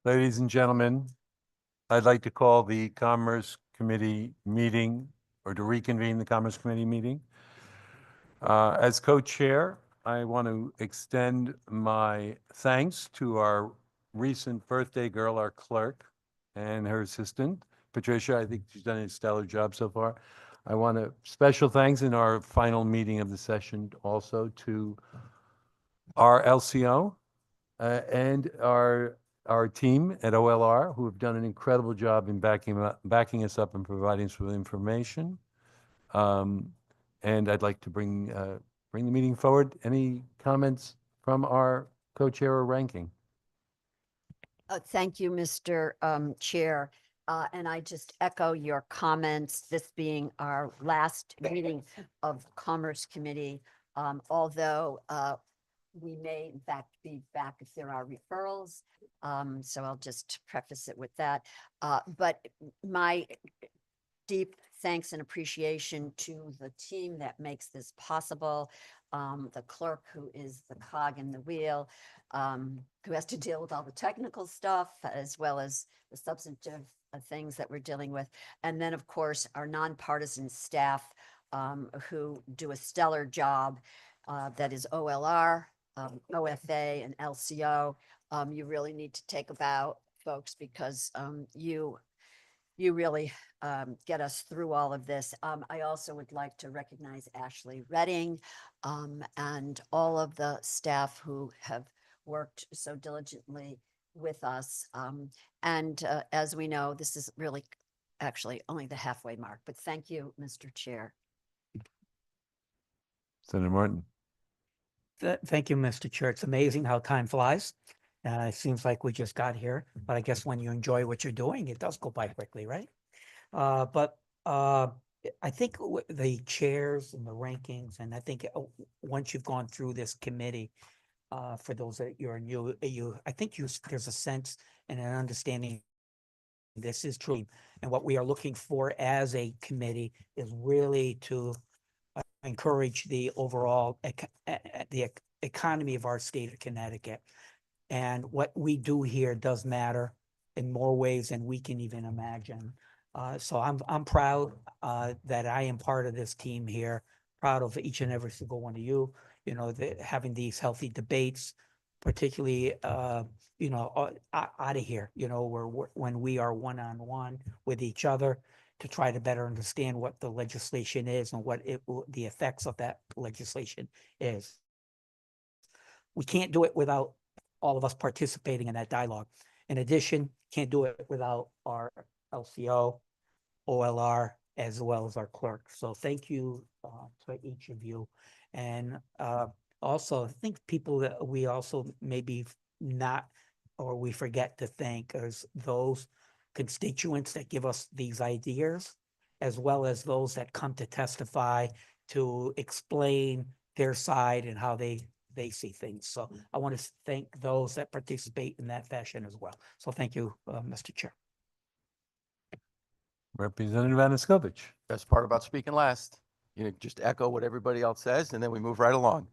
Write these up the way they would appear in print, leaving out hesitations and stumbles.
Ladies and gentlemen, I'd like to call the Commerce Committee meeting, or to reconvene the Commerce Committee meeting. As co-chair, I want to extend my thanks to our recent birthday girl, our clerk, and her assistant, Patricia. I think she's done a stellar job so far. I want to special thanks in our final meeting of the session also to our LCO and our team at OLR, who have done an incredible job in backing us up and providing us with information. And I'd like to bring the meeting forward. Any comments from our co-chair or ranking? Thank you, Mr. Chair. And I just echo your comments, this being our last meeting of Commerce Committee, although we may in fact be back if there are referrals. So I'll just preface it with that. But my deep thanks and appreciation to the team that makes this possible. The clerk, who is the cog in the wheel, who has to deal with all the technical stuff as well as the substantive things that we're dealing with. And then, of course, our nonpartisan staff, who do a stellar job, that is OLR, OFA, and LCO. You really need to take a bow, folks, because you really get us through all of this. I also would like to recognize Ashley Redding and all of the staff who have worked so diligently with us. And as we know, this is really actually only the halfway mark, but thank you, Mr. Chair. Senator Martin. Thank you, Mr. Chair. It's amazing how time flies. It seems like we just got here, but I guess when you enjoy what you're doing, it does go by quickly, right? But I think the chairs and the rankings, and I think once you've gone through this committee, for those that you're new, I think there's a sense and an understanding this is true. And what we are looking for as a committee is really to encourage the overall the economy of our state of Connecticut. And what we do here does matter in more ways than we can even imagine. So I'm proud that I am part of this team here, proud of each and every single one of you, having these healthy debates, particularly, out of here, when we are one-on-one with each other to try to better understand what the legislation is and what the effects of that legislation is. We can't do it without all of us participating in that dialogue. In addition, can't do it without our LCO, OLR, as well as our clerk. So thank you to each of you. And also, I think people that we also maybe not, or we forget to thank is those constituents that give us these ideas, as well as those that come to testify to explain their side and how they see things. So I want to thank those that participate in that fashion as well. So thank you, Mr. Chair. Representative Aniskevich. Best part about speaking last, just echo what everybody else says, and then we move right along.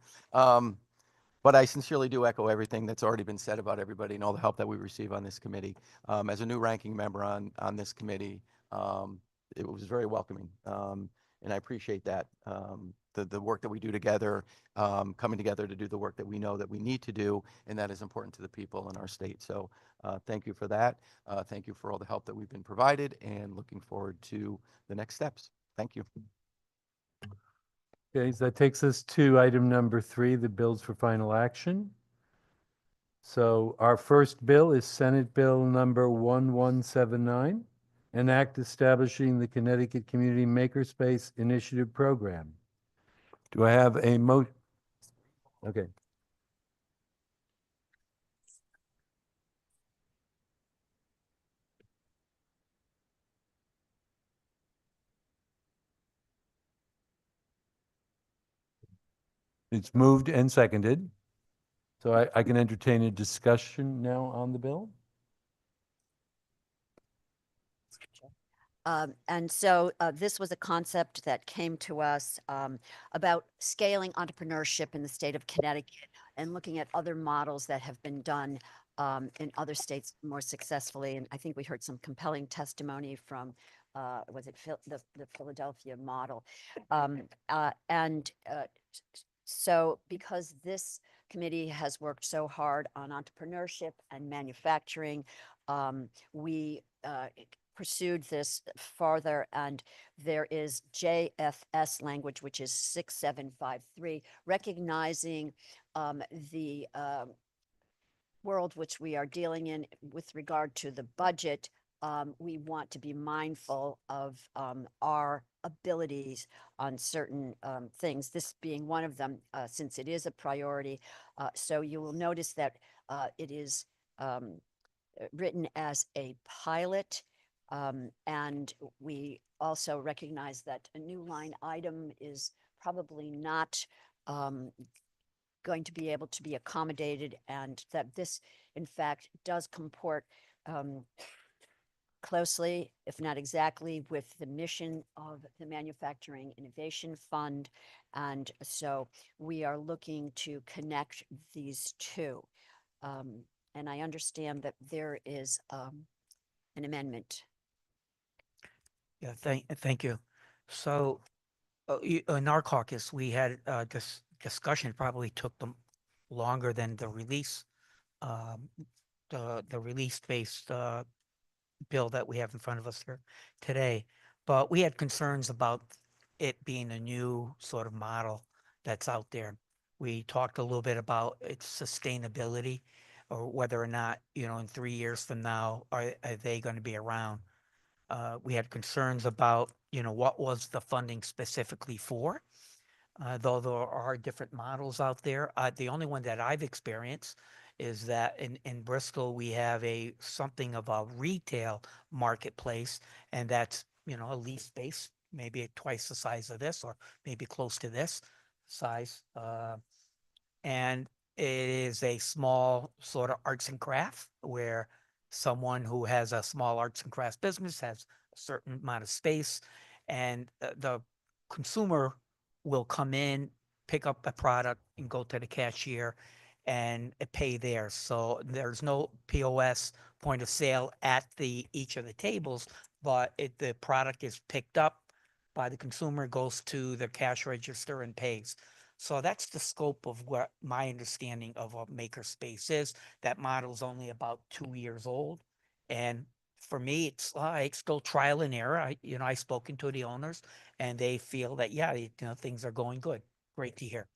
But I sincerely do echo everything that's already been said about everybody and all the help that we receive on this committee. As a new ranking member on this committee, it was very welcoming, and I appreciate that. The work that we do together, coming together to do the work that we know that we need to do, and that is important to the people in our state. So thank you for that. Thank you for all the help that we've been provided, and looking forward to the next steps. Thank you. Okay, so that takes us to item number 3, the bills for final action. So our first bill is Senate Bill number 1179, an act establishing the Connecticut Community Makerspace Initiative Program. Do I have a motion? Okay. It's moved and seconded. So I can entertain a discussion now on the bill. And so this was a concept that came to us about scaling entrepreneurship in the state of Connecticut and looking at other models that have been done in other states more successfully. And I think we heard some compelling testimony from, was it the Philadelphia model? So because this committee has worked so hard on entrepreneurship and manufacturing, we pursued this farther, and there is JFS language, which is 6753, recognizing the world which we are dealing in with regard to the budget. We want to be mindful of our abilities on certain things, this being one of them, since it is a priority. So you will notice that it is written as a pilot. And we also recognize that a new line item is probably not going to be able to be accommodated, and that this, in fact, does comport closely, if not exactly, with the mission of the Manufacturing Innovation Fund. And so we are looking to connect these two. And I understand that there is an amendment. Yeah, thank you. So in our caucus, we had this discussion, probably took them longer than the release, the release-based bill that we have in front of us here today. But we had concerns about it being a new sort of model that's out there. We talked a little bit about its sustainability, or whether or not, in 3 years from now, are they going to be around? We had concerns about, what was the funding specifically for? Though there are different models out there. The only one that I've experienced is that in Bristol, we have something of a retail marketplace, and that's, a lease space, maybe twice the size of this, or maybe close to this size. And it is a small sort of arts and craft, where someone who has a small arts and crafts business has a certain amount of space, and the consumer will come in, pick up a product, and go to the cashier and pay there. So there's no POS, point of sale, at each of the tables, but the product is picked up by the consumer, goes to the cash register and pays. So that's the scope of what my understanding of a makerspace is. That model's only about 2 years old. And for me, it's like still trial and error. I've spoken to the owners, and they feel that, yeah, things are going good. Great to hear.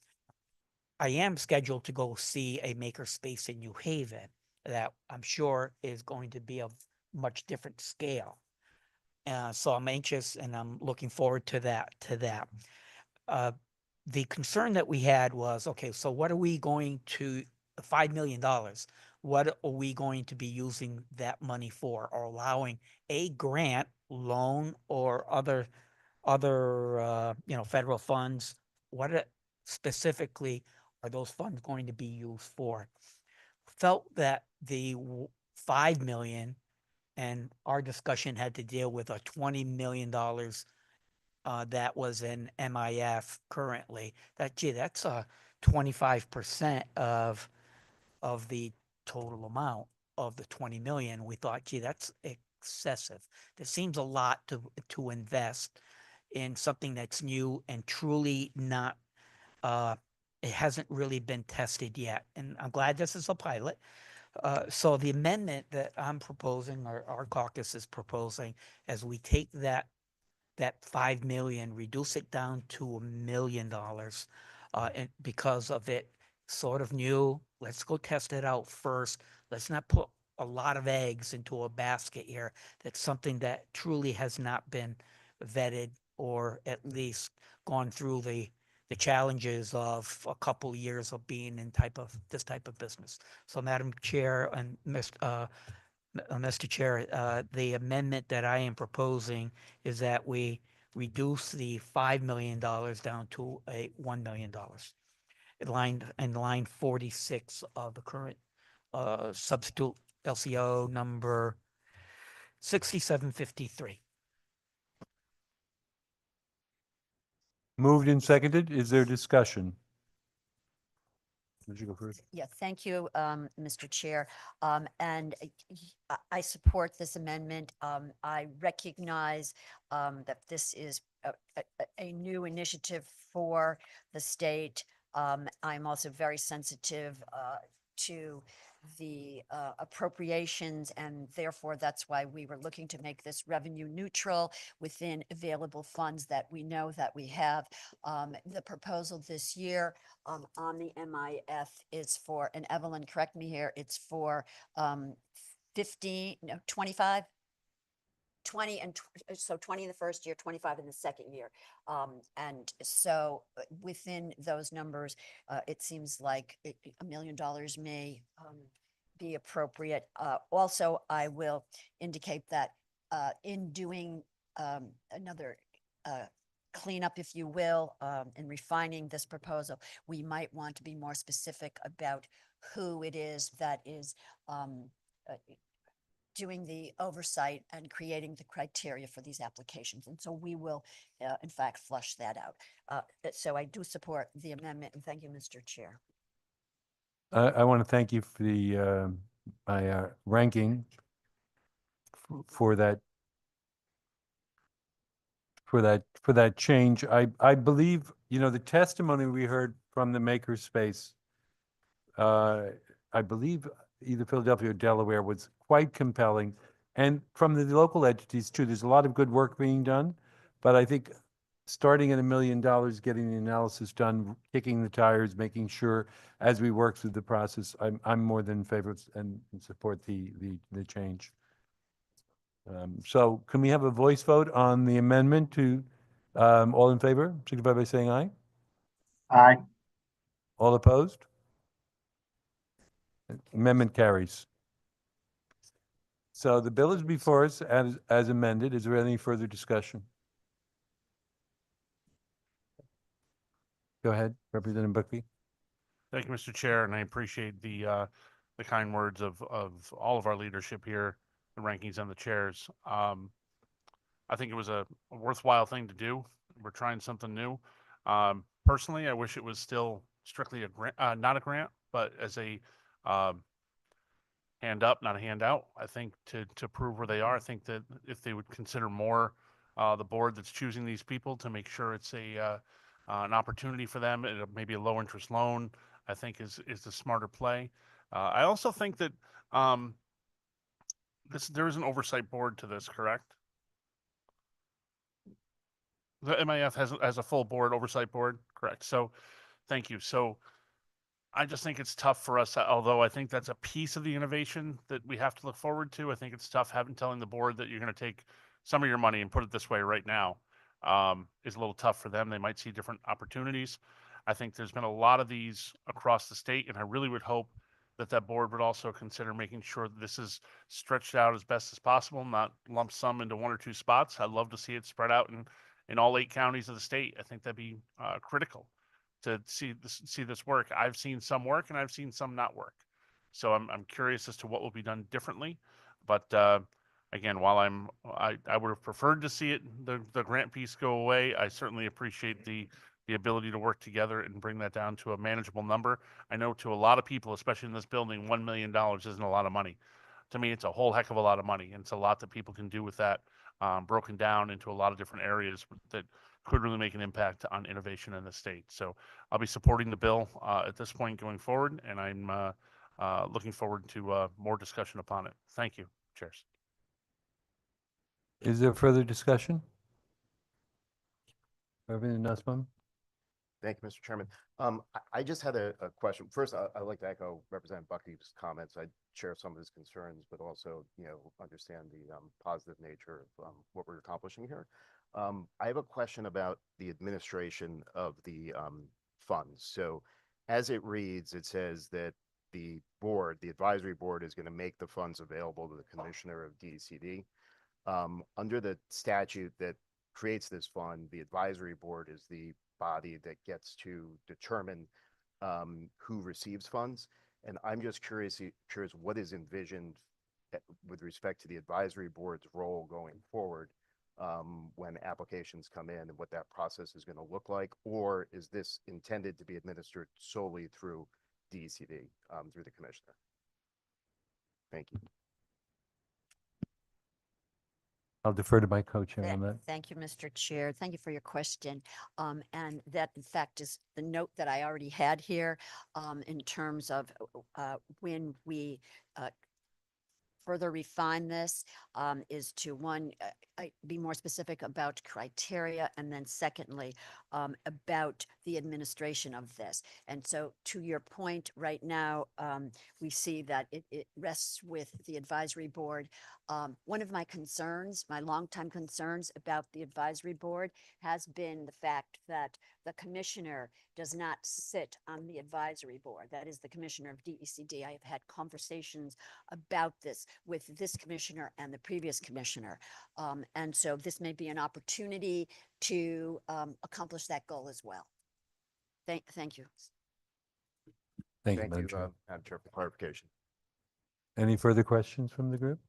I am scheduled to go see a makerspace in New Haven that I'm sure is going to be of much different scale. So I'm anxious, and I'm looking forward to that. The concern that we had was, okay, so what are we going to, $5 million, what are we going to be using that money for, or allowing a grant, loan, or other federal funds? What specifically are those funds going to be used for? Felt that the 5 million, and our discussion had to deal with a $20 million that was in MIF currently, that's 25% of the total amount of the 20 million. We thought, that's excessive. That seems a lot to invest in something that's new and truly not, it hasn't really been tested yet. And I'm glad this is a pilot. So the amendment that I'm proposing, or our caucus is proposing, as we take that 5 million, reduce it down to $1 million, and because of it sort of new, let's go test it out first. Let's not put a lot of eggs into a basket here. That's something that truly has not been vetted, or at least gone through the challenges of a couple years of being in this type of business. So, Madam Chair and Mr. Chair, the amendment that I am proposing is that we reduce the $5 million down to $1 million. In line 46 of the current substitute LCO number 6753. Moved and seconded. Is there discussion? Would you go first? Yeah, thank you, Mr. Chair. And I support this amendment. I recognize that this is a new initiative for the state. I'm also very sensitive to the appropriations, and therefore that's why we were looking to make this revenue neutral within available funds that we know that we have. The proposal this year on the MIF is for, and Evelyn, correct me here, it's for 15, no, 25? 20 and so 20 in the first year, 25 in the second year. And so within those numbers, it seems like $1 million may be appropriate. Also, I will indicate that in doing another cleanup, if you will, in refining this proposal, we might want to be more specific about who it is that is doing the oversight and creating the criteria for these applications. And so we will, in fact, flush that out. So I do support the amendment, and thank you, Mr. Chair. I want to thank you for the, my ranking for that, for that change. I believe, you know, the testimony we heard from the makerspace, I believe either Philadelphia or Delaware was quite compelling. And from the local entities too, there's a lot of good work being done. But I think starting at $1 million, getting the analysis done, kicking the tires, making sure as we work through the process, I'm more than in favor of and support the change. So can we have a voice vote on the amendment to, all in favor, signify by saying aye? Aye. All opposed? Amendment carries. So the bill is before us as amended. Is there any further discussion? Go ahead, Representative Buckby. Thank you, Mr. Chair, and I appreciate the kind words of all of our leadership here, the rankings and the chairs. I think it was a worthwhile thing to do. We're trying something new. Personally, I wish it was still strictly a grant, not a grant, but as a hand up, not a handout. I think to prove where they are, I think that if they would consider more the board that's choosing these people to make sure it's an opportunity for them, maybe a low interest loan, I think is the smarter play. I also think that there is an oversight board to this, correct? The MIF has a full board, oversight board, correct? So, thank you. So, I just think it's tough for us, although I think that's a piece of the innovation that we have to look forward to. I think it's tough telling the board that you're going to take some of your money and put it this way right now is a little tough for them. They might see different opportunities. I think there's been a lot of these across the state, and I really would hope that board would also consider making sure that this is stretched out as best as possible, not lump sum into one or two spots. I'd love to see it spread out in all 8 counties of the state. I think that'd be critical to see this work. I've seen some work and I've seen some not work. So I'm curious as to what will be done differently. But again, while I would have preferred to see the grant piece go away, I certainly appreciate the ability to work together and bring that down to a manageable number. I know to a lot of people, especially in this building, $1 million isn't a lot of money. To me, it's a whole heck of a lot of money. And it's a lot that people can do with that, broken down into a lot of different areas that could really make an impact on innovation in the state. So I'll be supporting the bill at this point going forward, and I'm looking forward to more discussion upon it. Thank you, chairs. Is there further discussion? Representative Nussbaum? Thank you, Mr. Chairman. I just had a question. First, I'd like to echo Representative Buckley's comments. I share some of his concerns, but also, understand the positive nature of what we're accomplishing here. I have a question about the administration of the funds. So as it reads, it says that the advisory board is going to make the funds available to the commissioner of DECD. Under the statute that creates this fund, the advisory board is the body that gets to determine who receives funds. And I'm just curious what is envisioned with respect to the advisory board's role going forward when applications come in, and what that process is going to look like, or is this intended to be administered solely through DECD through the commissioner. Thank you. I'll defer to my co-chair on that. Thank you, Mr. Chair. Thank you for your question. And that in fact is the note that I already had here in terms of when we further refine this is to one, be more specific about criteria, and then secondly, about the administration of this. And so to your point right now, we see that it rests with the advisory board. One of my concerns, my longtime concerns about the advisory board has been the fact that the commissioner does not sit on the advisory board. That is the commissioner of DECD. I have had conversations about this with this commissioner and the previous commissioner. And so this may be an opportunity to accomplish that goal as well. Thank you. Thank you, Thank Madam you, Chair. Madam Chair, for clarification. Any further questions from the group?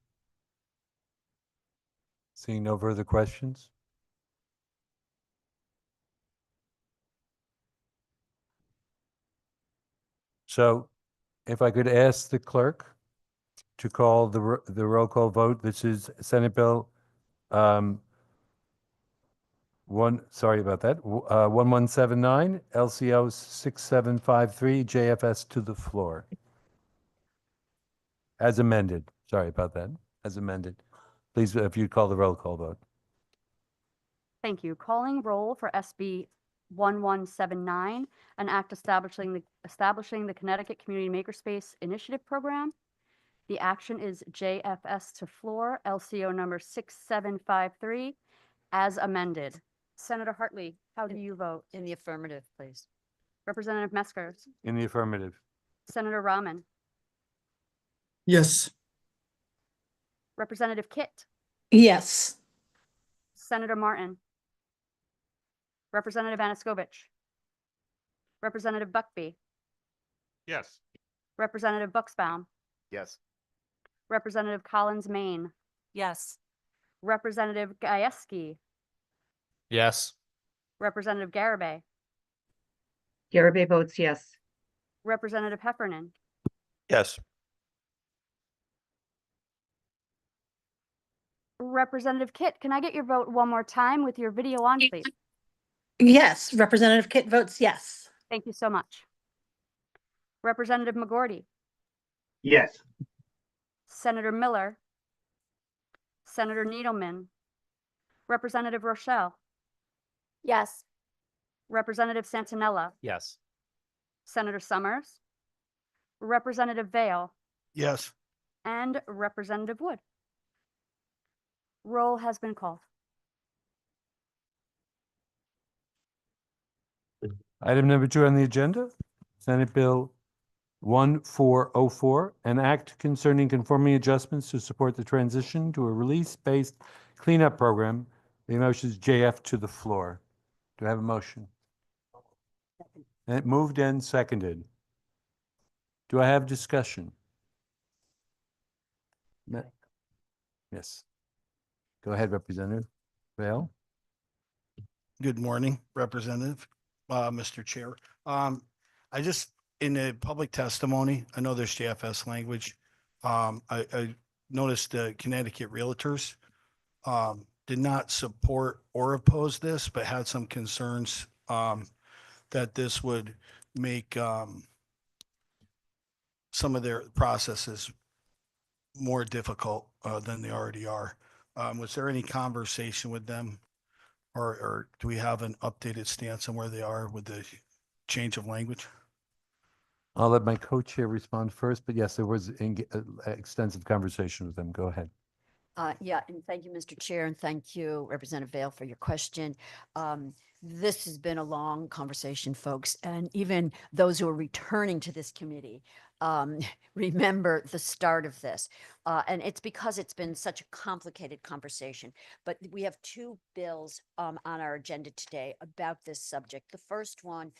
Seeing no further questions? So if I could ask the clerk to call the roll call vote. This is Senate Bill sorry about that, 1179, LCO 6753, JFS to the floor. As amended. Sorry about that. As amended. Please, if you'd call the roll call vote. Thank you. Calling roll for SB 1179, an act establishing the Connecticut Community Makerspace Initiative Program. The action is JFS to floor, LCO number 6753, as amended. Senator Hartley, how do you vote? In the affirmative, please. Representative Mesker, In the affirmative. Senator Rahman, Yes. Representative Kitt, Yes. Senator Martin, Representative Anaskevich, Representative Buckby, Yes. Representative Buxbaum, Yes. Representative Collins Maine, Yes. Representative Gajewski, Yes. Representative Garabay, Garabay votes yes. Representative Heffernan, Yes. Representative Kitt, can I get your vote one more time with your video on, please? Yes. Representative Kitt votes yes. Thank you so much. Representative McGorty, Yes. Senator Miller, Senator Needleman, Representative Rochelle, Yes. Representative Santinella, Yes. Senator Summers, Representative Vale, Yes. and Representative Wood. Roll has been called. Item number 2 on the agenda, Senate Bill 1404, an act concerning conforming adjustments to support the transition to a release-based cleanup program. The motion is JF to the floor. Do I have a motion? And it moved and seconded. Do I have discussion? Yes. Go ahead, Representative Vale. Good morning, Representative, Mr. Chair. I just, in the public testimony, I know there's JFS language. I noticed the Connecticut Realtors did not support or oppose this, but had some concerns that this would make some of their processes more difficult than they already are. Was there any conversation with them? Or do we have an updated stance on where they are with the change of language? I'll let my co-chair respond first, but yes, there was extensive conversation with them. Go ahead. Yeah, and thank you, Mr. Chair, and thank you, Representative Vale, for your question. This has been a long conversation, folks, and even those who are returning to this committee remember the start of this. And it's because it's been such a complicated conversation. But we have 2 bills on our agenda today about this subject. The first one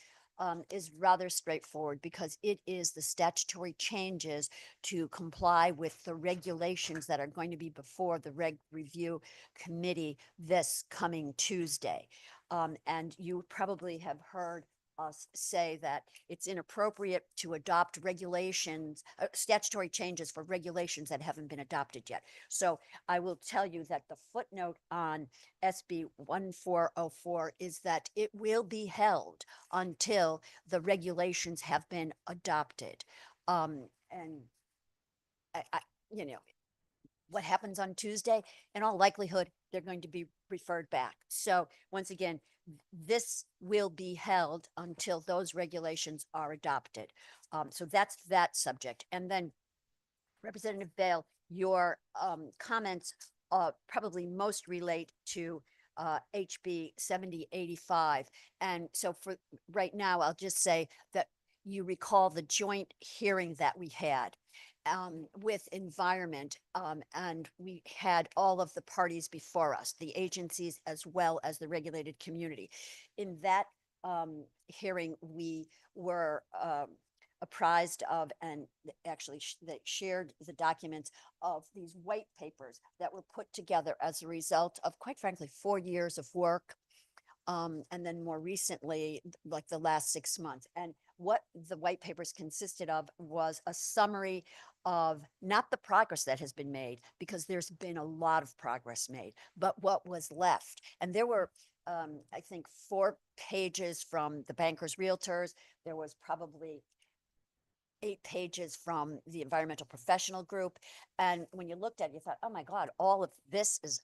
is rather straightforward because it is the statutory changes to comply with the regulations that are going to be before the Reg Review Committee this coming Tuesday. And you probably have heard us say that it's inappropriate to adopt regulations, statutory changes for regulations that haven't been adopted yet. So I will tell you that the footnote on SB 1404 is that it will be held until the regulations have been adopted. And I, you know, what happens on Tuesday, in all likelihood, they're going to be referred back. So once again, this will be held until those regulations are adopted. So that's that subject. And then Representative Vale, your comments probably most relate to HB 7085. And so for right now, I'll just say that you recall the joint hearing that we had with environment, and we had all of the parties before us, the agencies as well as the regulated community. In that hearing, we were apprised of and actually that shared the documents of these white papers that were put together as a result of, quite frankly, 4 years of work. And then more recently, like the last 6 months. And what the white papers consisted of was a summary of not the progress that has been made, because there's been a lot of progress made, but what was left. And there were, I think, 4 pages from the bankers, realtors. There was probably 8 pages from the environmental professional group. And when you looked at it, you thought, oh my God, all of this is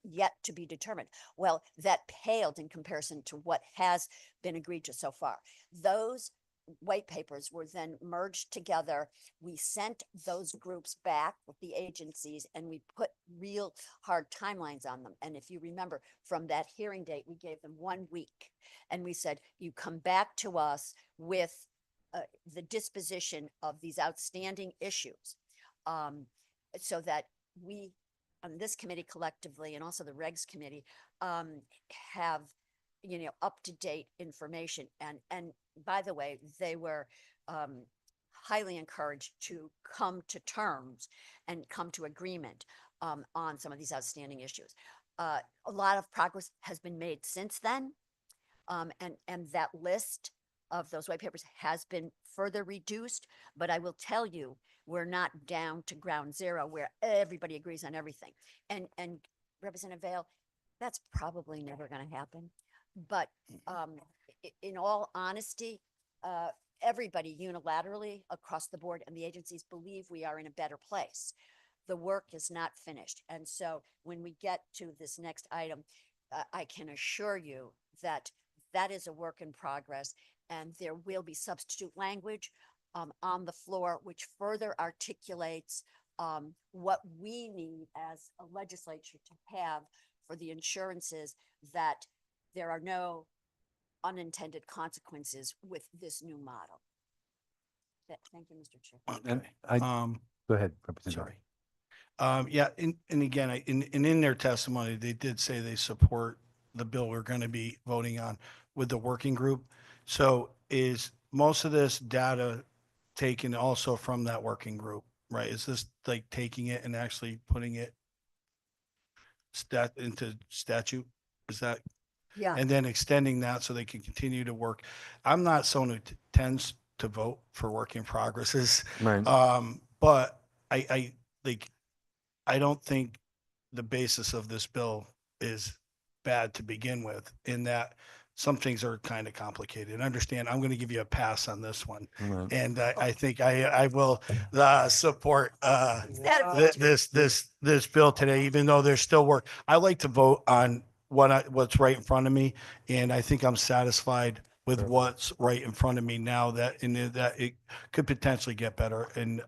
yet to be determined. Well, that paled in comparison to what has been agreed to so far. Those white papers were then merged together. We sent those groups back with the agencies and we put real hard timelines on them. And if you remember from that hearing date, we gave them 1 week and we said, you come back to us with the disposition of these outstanding issues, so that we on this committee collectively and also the regs committee have, up-to-date information. And by the way, they were highly encouraged to come to terms and come to agreement on some of these outstanding issues. A lot of progress has been made since then. And that list of those white papers has been further reduced, but I will tell you, we're not down to ground zero where everybody agrees on everything. And Representative Vale, that's probably never going to happen. But in all honesty, everybody unilaterally across the board and the agencies believe we are in a better place. The work is not finished. And so when we get to this next item, I can assure you that that is a work in progress, and there will be substitute language on the floor, which further articulates what we need as a legislature to have for the insurances that there are no unintended consequences with this new model. Thank you, Mr. Chair. And I, go ahead, Representative. Sorry. Yeah, and again, in their testimony, they did say they support the bill we're going to be voting on with the working group. So is most of this data taken also from that working group, right? Is this like taking it and actually putting it into statute? Is that? Yeah. And then extending that so they can continue to work. I'm not someone who tends to vote for work in progresses. Right. But I don't think the basis of this bill is bad to begin with, in that some things are kind of complicated. Understand, I'm going to give you a pass on this one. Right. And I think I will support this bill today, even though there's still work. I like to vote on what's right in front of me, and I think I'm satisfied with what's right in front of me now, that it could potentially get better. And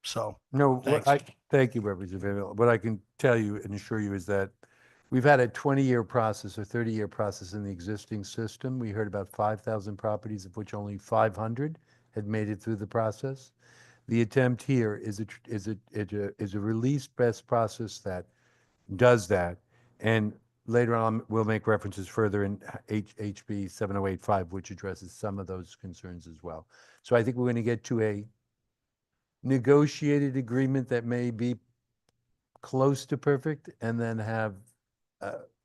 so No, thanks. thank you, Representative Vale. What I can tell you and assure you is that we've had a 20-year process or 30-year process in the existing system. We heard about 5,000 properties, of which only 500 had made it through the process. The attempt here is a released best process that does that. And later on, we'll make references further in HB 7085, which addresses some of those concerns as well. So I think we're going to get to a negotiated agreement that may be close to perfect, and then have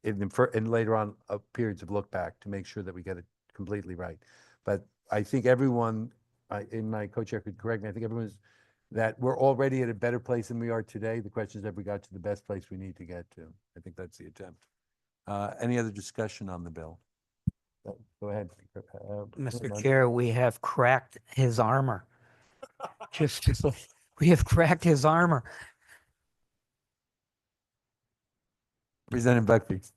and later on periods of look back to make sure that we get it completely right. But I think everyone, in my co-chair could correct me, I think everyone's, that we're already at a better place than we are today. The question is, have we got to the best place we need to get to? I think that's the attempt. Any other discussion on the bill? Go ahead. Mr. Chair, we have cracked his armor. Just like, we have cracked his armor. Representative Buckby.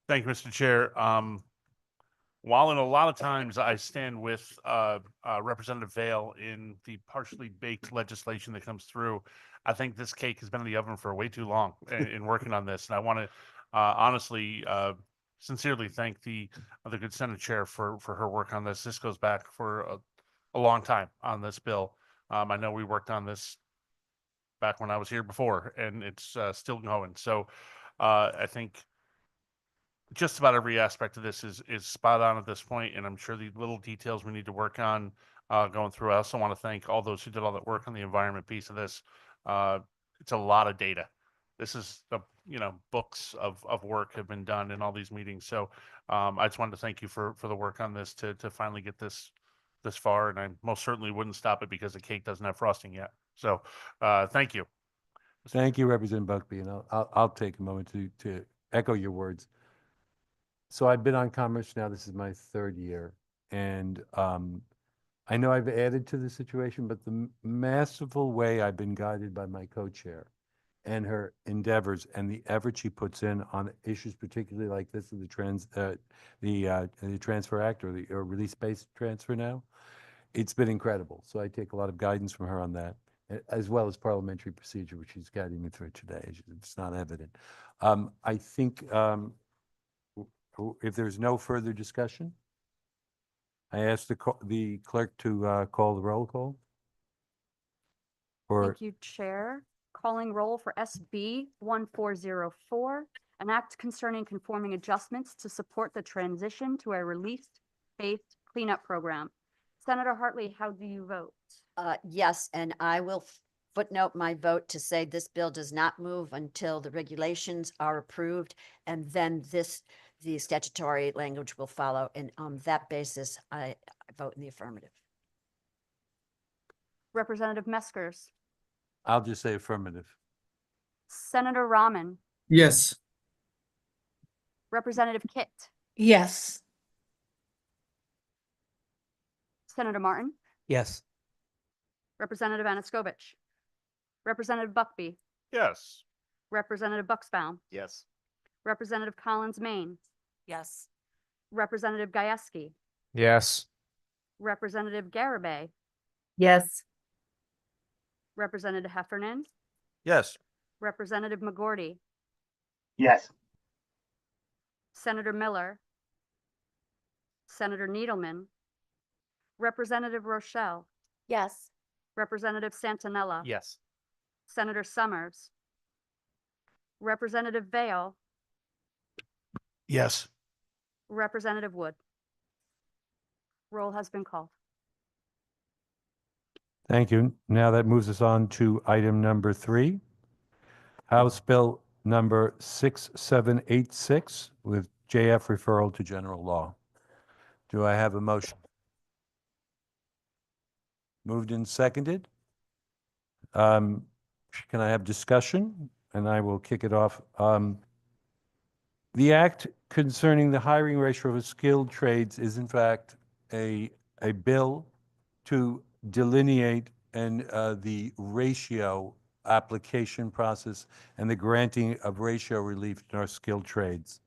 Thank you, Mr. Chair. While in a lot of times I stand with Representative Vale in the partially baked legislation that comes through, I think this cake has been in the oven for way too long in working on this. And I want to honestly, sincerely thank the good Senate Chair for her work on this. This goes back for a long time on this bill. I know we worked on this back when I was here before, and it's still going. So I think just about every aspect of this is spot on at this point, and I'm sure the little details we need to work on going through. I also want to thank all those who did all that work on the environment piece of this. It's a lot of data. This is the books of work have been done in all these meetings. So I just wanted to thank you for the work on this to finally get this far, and I most certainly wouldn't stop it because the cake doesn't have frosting yet. So thank you. Thank you, Representative Buckby, and I'll take a moment to echo your words. So I've been on Commerce now, this is my third year, and I know I've added to the situation, but the masterful way I've been guided by my co-chair and her endeavors and the effort she puts in on issues particularly like this of the Transfer Act or release-based transfer now, it's been incredible. So I take a lot of guidance from her on that, as well as parliamentary procedure, which she's guiding me through today. It's not evident. I think if there's no further discussion, I ask the clerk to call the roll call. Thank you, Chair. Calling roll for SB 1404, an act concerning conforming adjustments to support the transition to a release-based cleanup program. Senator Hartley, how do you vote? Yes, and I will footnote my vote to say this bill does not move until the regulations are approved, and then the statutory language will follow. And on that basis, I vote in the affirmative. Representative Meskers, I'll just say affirmative. Senator Rahman, Yes. Representative Kitt, Yes. Senator Martin, Yes. Representative Anaskobich, Representative Buckby, Yes. Representative Bucksbaum, Yes. Representative Collins Maine, Yes. Representative Gajewski, Yes. Representative Garabay, Yes. Representative Heffernan, Yes. Representative McGorty, Yes. Senator Miller, Senator Needleman, Representative Rochelle, Yes. Representative Santinella, Yes. Senator Summers, Representative Vale, Yes. Representative Wood. Roll has been called. Thank you. Now that moves us on to item number 3, House Bill number 6786 with JF referral to general law. Do I have a motion? Moved and seconded. Can I have discussion? And I will kick it off. The act concerning the hiring ratio of skilled trades is in fact a bill to delineate and the ratio application process and the granting of ratio relief in our skilled trades.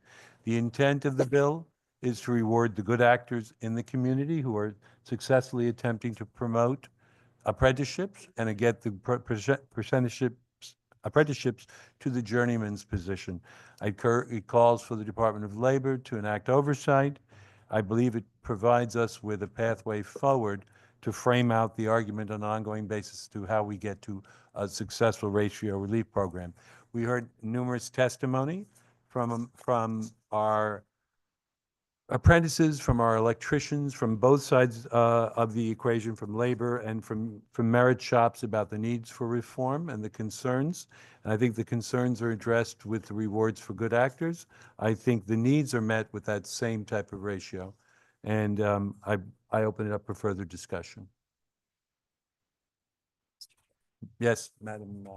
The intent of the bill is to reward the good actors in the community who are successfully attempting to promote apprenticeships and to get the apprenticeships to the journeyman's position. It calls for the Department of Labor to enact oversight. I believe it provides us with a pathway forward to frame out the argument on an ongoing basis to how we get to a successful ratio relief program. We heard numerous testimony from our apprentices, from our electricians, from both sides of the equation, from labor and from merit shops about the needs for reform and the concerns. And I think the concerns are addressed with the rewards for good actors. I think the needs are met with that same type of ratio. And I open it up for further discussion. Yes, Madam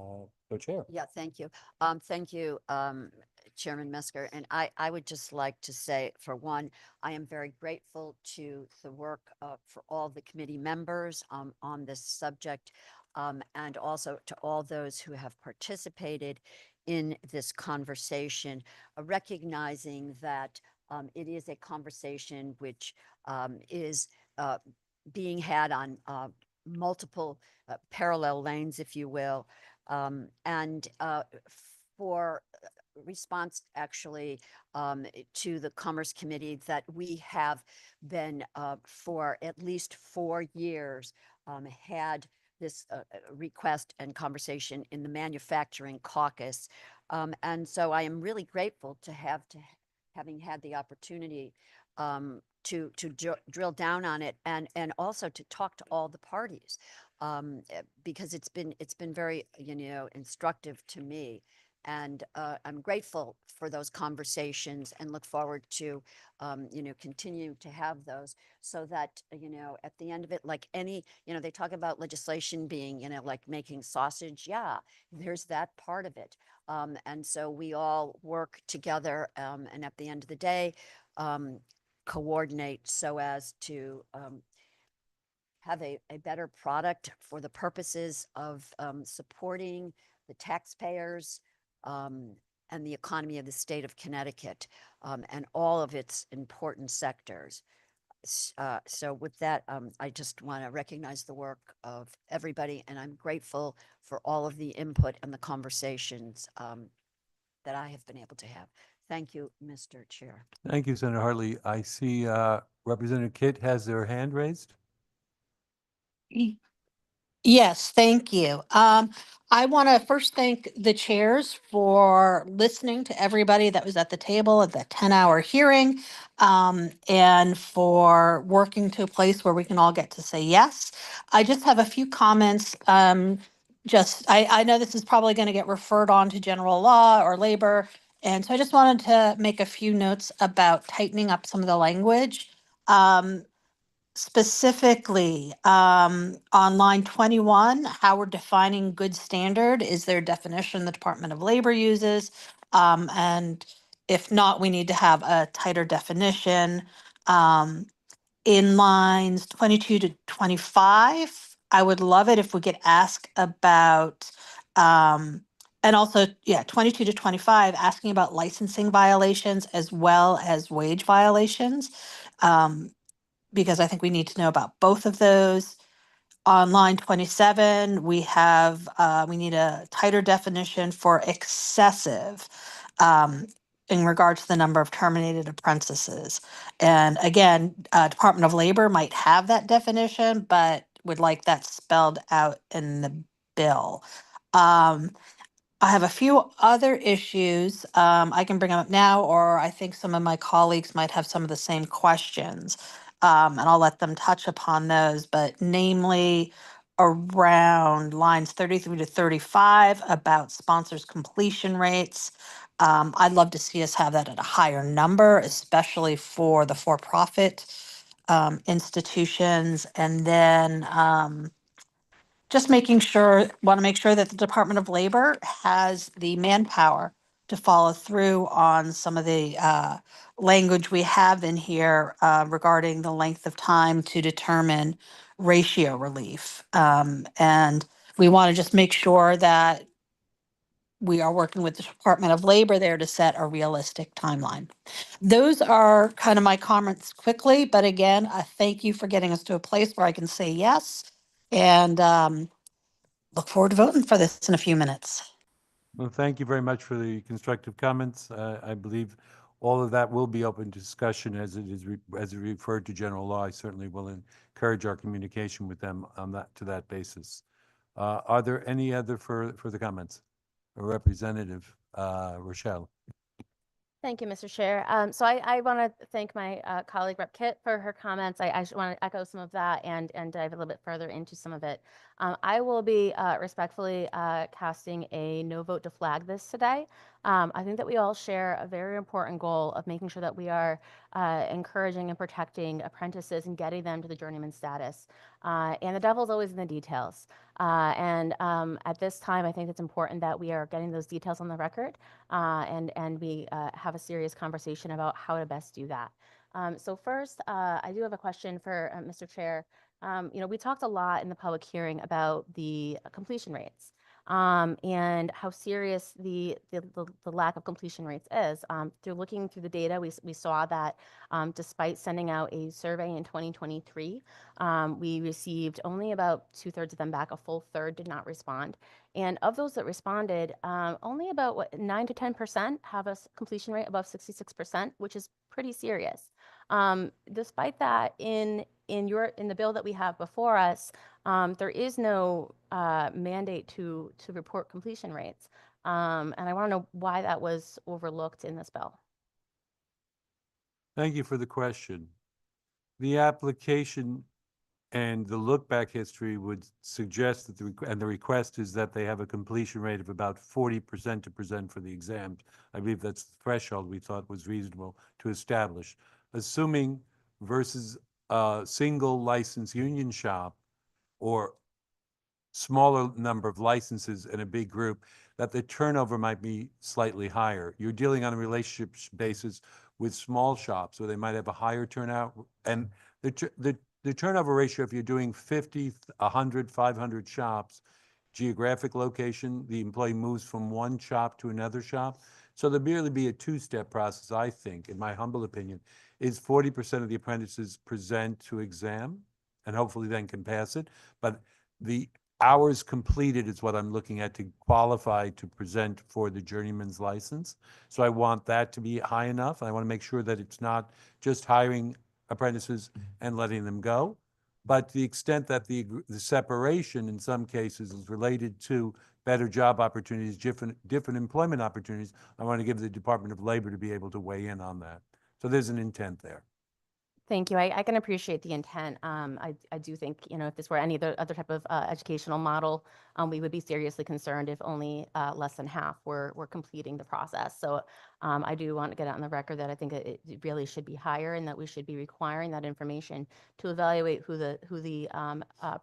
Co-Chair. Yeah, thank you. Thank you, Chairman Mesker. And I would just like to say, for one, I am very grateful to the work for all the committee members on this subject, and also to all those who have participated in this conversation, recognizing that it is a conversation which is being had on multiple parallel lanes, if you will, and for response actually to the Commerce Committee that we have been for at least 4 years had this request and conversation in the Manufacturing Caucus. And so I am really grateful to having had the opportunity to drill down on it and also to talk to all the parties, because it's been very, instructive to me. And I'm grateful for those conversations and look forward to, continue to have those so that, at the end of it, like any, they talk about legislation being, like making sausage. Yeah, there's that part of it. And so we all work together, and at the end of the day, coordinate so as to have a better product for the purposes of supporting the taxpayers and the economy of the state of Connecticut, and all of its important sectors. So with that, I just want to recognize the work of everybody, and I'm grateful for all of the input and the conversations that I have been able to have. Thank you, Mr. Chair. Thank you, Senator Hartley. I see Representative Kitt has their hand raised. Yes, thank you. I want to first thank the chairs for listening to everybody that was at the table at that 10-hour hearing, and for working to a place where we can all get to say yes. I just have a few comments. I know this is probably going to get referred on to general law or labor, and so I just wanted to make a few notes about tightening up some of the language. Specifically, on line 21, how we're defining good standard. Is there a definition the Department of Labor uses? And if not, we need to have a tighter definition. In lines 22 to 25, I would love it if we could ask about, and also, 22 to 25, asking about licensing violations as well as wage violations. Because I think we need to know about both of those. On line 27, we need a tighter definition for excessive in regards to the number of terminated apprentices. And again, Department of Labor might have that definition, but would like that spelled out in the bill. I have a few other issues. I can bring them up now, or I think some of my colleagues might have some of the same questions. And I'll let them touch upon those, but namely around lines 33 to 35 about sponsors' completion rates. I'd love to see us have that at a higher number, especially for the for-profit institutions. And then just want to make sure that the Department of Labor has the manpower to follow through on some of the language we have in here regarding the length of time to determine ratio relief. And we want to just make sure that we are working with the Department of Labor there to set a realistic timeline. Those are kind of my comments quickly, but again, I thank you for getting us to a place where I can say yes. And look forward to voting for this in a few minutes. Well, thank you very much for the constructive comments. I believe all of that will be open to discussion as it is as it referred to general law. I certainly will encourage our communication with them on to that basis. Are there any other further comments? Representative Rochelle. Thank you, Mr. Chair. So I want to thank my colleague Rep. Kitt for her comments. I want to echo some of that and dive a little bit further into some of it. I will be respectfully casting a no vote to flag this today. I think that we all share a very important goal of making sure that we are encouraging and protecting apprentices and getting them to the journeyman status. And the devil's always in the details. At this time, I think it's important that we are getting those details on the record and we have a serious conversation about how to best do that. So first, I do have a question for Mr. Chair. We talked a lot in the public hearing about the completion rates and how serious the lack of completion rates is. Through looking through the data, we saw that despite sending out a survey in 2023, we received only about 2/3 of them back. A full third did not respond. And of those that responded, only about 9 to 10% have a completion rate above 66%, which is pretty serious. Despite that, in the bill that we have before us, there is no mandate to report completion rates. And I want to know why that was overlooked in this bill. Thank you for the question. The application and the look-back history would suggest that the request is that they have a completion rate of about 40% to present for the exams. I believe that's the threshold we thought was reasonable to establish. Assuming versus a single license union shop or smaller number of licenses in a big group, that the turnover might be slightly higher. You're dealing on a relationship basis with small shops, so they might have a higher turnout. And the turnover ratio, if you're doing 50, 100, 500 shops, geographic location, the employee moves from one shop to another shop. So there'll merely be a two-step process, I think, in my humble opinion, is 40% of the apprentices present to exam and hopefully then can pass it. But the hours completed is what I'm looking at to qualify to present for the journeyman's license. So I want that to be high enough. I want to make sure that it's not just hiring apprentices and letting them go. But to the extent that the separation in some cases is related to better job opportunities, different employment opportunities, I want to give the Department of Labor to be able to weigh in on that. So there's an intent there. Thank you. I can appreciate the intent. I do think, if this were any other type of educational model, we would be seriously concerned if only less than half were completing the process. So I do want to get out on the record that I think it really should be higher and that we should be requiring that information to evaluate who the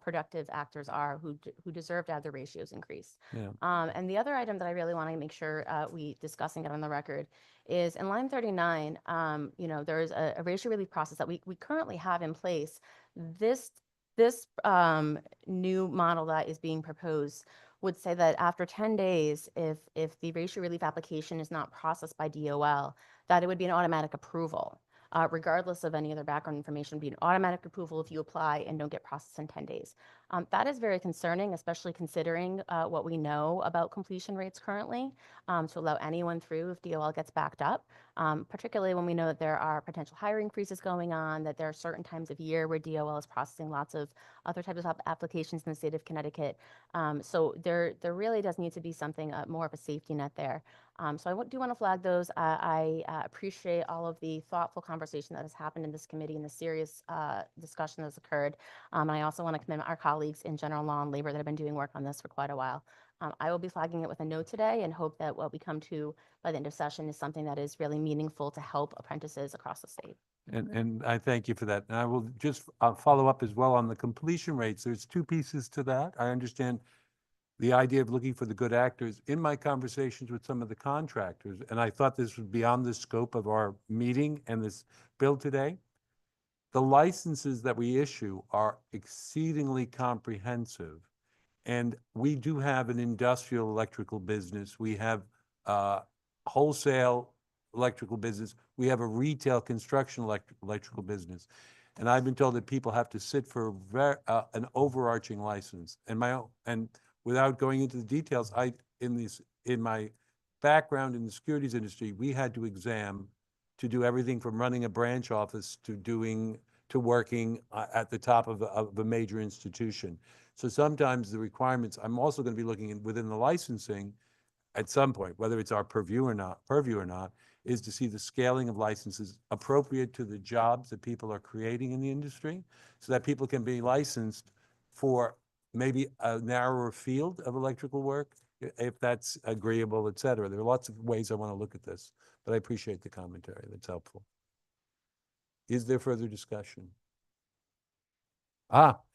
productive actors are who deserve to have their ratios increased. Yeah. And the other item that I really want to make sure we discuss and get on the record is in line 39, there is a ratio relief process that we currently have in place. This new model that is being proposed would say that after 10 days, if the ratio relief application is not processed by DOL, that it would be an automatic approval. Regardless of any other background information, be an automatic approval if you apply and don't get processed in 10 days. That is very concerning, especially considering what we know about completion rates currently, to allow anyone through if DOL gets backed up, particularly when we know that there are potential hiring freezes going on, that there are certain times of year where DOL is processing lots of other types of applications in the state of Connecticut. So there really does need to be something, more of a safety net there. So I do want to flag those. I appreciate all of the thoughtful conversation that has happened in this committee and the serious discussion that's occurred. And I also want to commend our colleagues in general law and labor that have been doing work on this for quite a while. I will be flagging it with a note today and hope that what we come to by the end of session is something that is really meaningful to help apprentices across the state. And I thank you for that. And I will just follow up as well on the completion rates. There's two pieces to that. I understand the idea of looking for the good actors. In my conversations with some of the contractors, and I thought this was beyond the scope of our meeting and this bill today, the licenses that we issue are exceedingly comprehensive. And we do have an industrial electrical business. We have wholesale electrical business. We have a retail construction electrical business. And I've been told that people have to sit for an overarching license. And without going into the details, in my background in the securities industry, we had to exam to do everything from running a branch office to working at the top of a major institution. So sometimes the requirements, I'm also going to be looking within the licensing at some point, whether it's our purview or not, is to see the scaling of licenses appropriate to the jobs that people are creating in the industry so that people can be licensed for maybe a narrower field of electrical work if that's agreeable, et cetera. There are lots of ways I want to look at this, but I appreciate the commentary. That's helpful. Is there further discussion?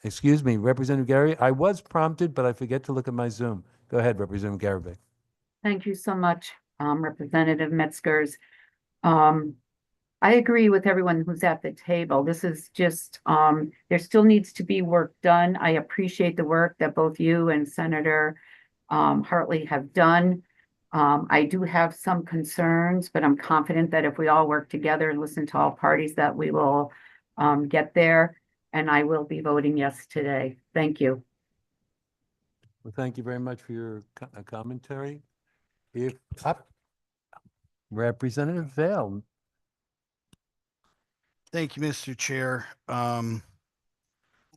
Excuse me, Representative Gary, I was prompted, but I forget to look at my Zoom. Go ahead, Representative Garabay. Thank you so much, Representative Metzgers. I agree with everyone who's at the table. This is just, there still needs to be work done. I appreciate the work that both you and Senator Hartley have done. I do have some concerns, but I'm confident that if we all work together and listen to all parties, that we will get there. And I will be voting yes today. Thank you. Well, thank you very much for your commentary. Representative Vale. Thank you, Mr. Chair. I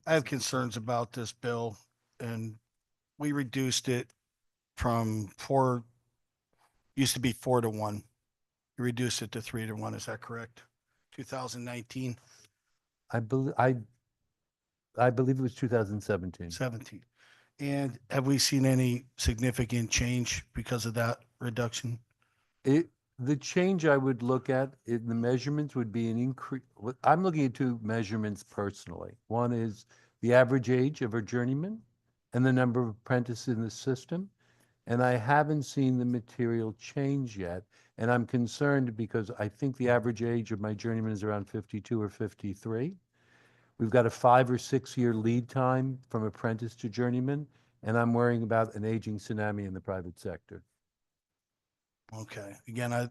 have concerns about this bill, and we reduced it from used to be 4 to 1. You reduced it to 3 to 1. Is that correct? 2019, I believe it was 2017. 17. And have we seen any significant change because of that reduction? The change I would look at in the measurements would be an increase. I'm looking at two measurements personally. One is the average age of a journeyman and the number of apprentices in the system. And I haven't seen the material change yet. And I'm concerned because I think the average age of my journeyman is around 52 or 53. We've got a 5 or 6 year lead time from apprentice to journeyman. And I'm worrying about an aging tsunami in the private sector. Okay, again,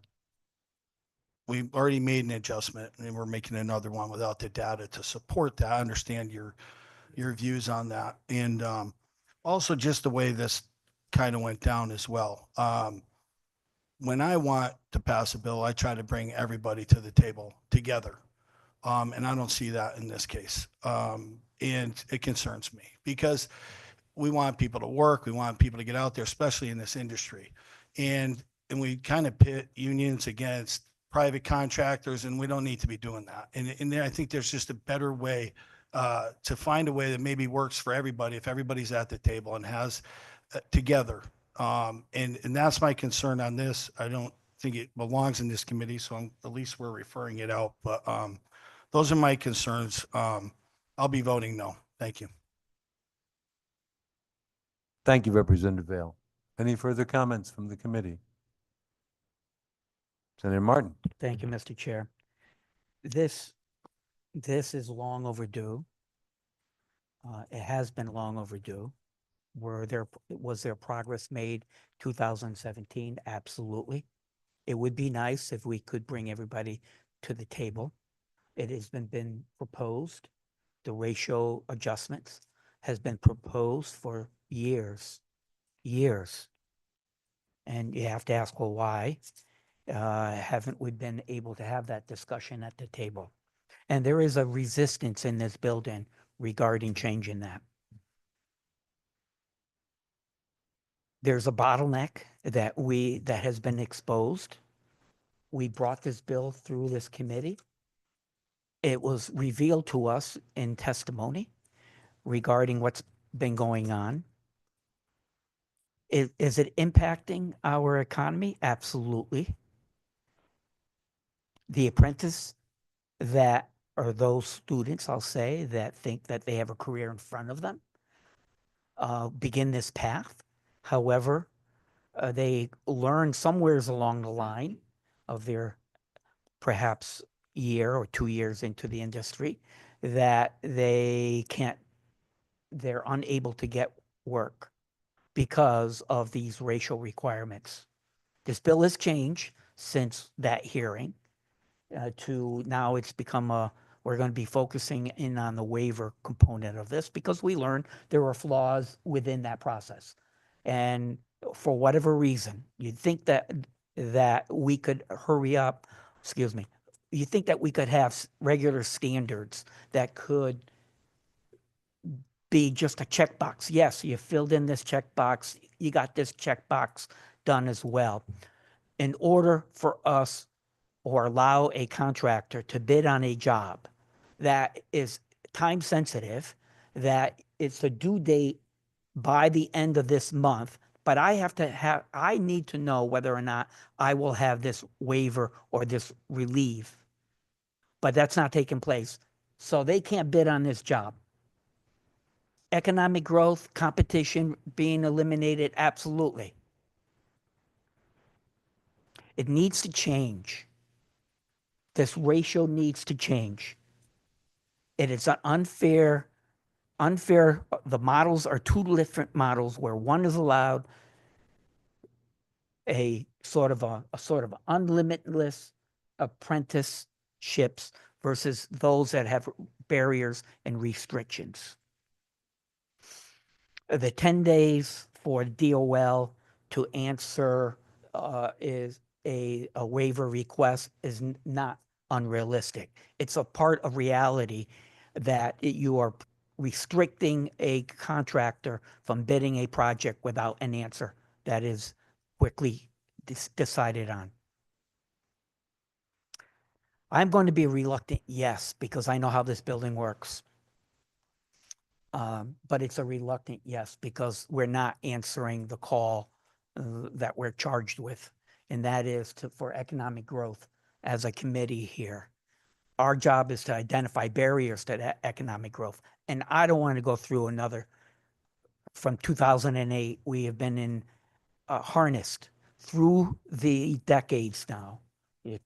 we've already made an adjustment and we're making another one without the data to support that. I understand your views on that. And also just the way this kind of went down as well. When I want to pass a bill, I try to bring everybody to the table together. And I don't see that in this case. And it concerns me because we want people to work. We want people to get out there, especially in this industry. And we kind of pit unions against private contractors, and we don't need to be doing that. And I think there's just a better way to find a way that maybe works for everybody if everybody's at the table and has together. And that's my concern on this. I don't think it belongs in this committee, so at least we're referring it out. But those are my concerns. I'll be voting no. Thank you. Thank you, Representative Vale. Any further comments from the committee? Senator Martin. Thank you, Mr. Chair. This is long overdue. It has been long overdue. Was there progress made 2017? Absolutely. It would be nice if we could bring everybody to the table. It has been proposed. The ratio adjustments has been proposed for years. And you have to ask, well, why? Haven't we been able to have that discussion at the table? And there is a resistance in this building regarding changing that. There's a bottleneck that has been exposed. We brought this bill through this committee. It was revealed to us in testimony regarding what's been going on. Is it impacting our economy? Absolutely. The apprentice that are those students, I'll say, that think that they have a career in front of them, begin this path. However, they learn somewheres along the line of their perhaps year or 2 years into the industry that they're unable to get work because of these racial requirements. This bill has changed since that hearing to now it's become we're going to be focusing in on the waiver component of this because we learned there were flaws within that process. And for whatever reason, you'd think that we could hurry up, you think that we could have regular standards that could be just a checkbox. Yes, you filled in this checkbox, you got this checkbox done as well. In order for us or allow a contractor to bid on a job that is time sensitive, that it's a due date by the end of this month, but I need to know whether or not I will have this waiver or this relief. But that's not taking place. So they can't bid on this job. Economic growth, competition being eliminated, absolutely. It needs to change. This ratio needs to change. It is unfair. The models are two different models where one is allowed a sort of unlimitless apprenticeships versus those that have barriers and restrictions. The 10 days for DOL to answer is a waiver request is not unrealistic. It's a part of reality that you are restricting a contractor from bidding a project without an answer that is quickly decided on. I'm going to be reluctant, yes, because I know how this building works. But it's a reluctant yes, because we're not answering the call that we're charged with, and that is for economic growth as a committee here. Our job is to identify barriers to that economic growth. And I don't want to go through another, from 2008, we have been harnessed through the decades now,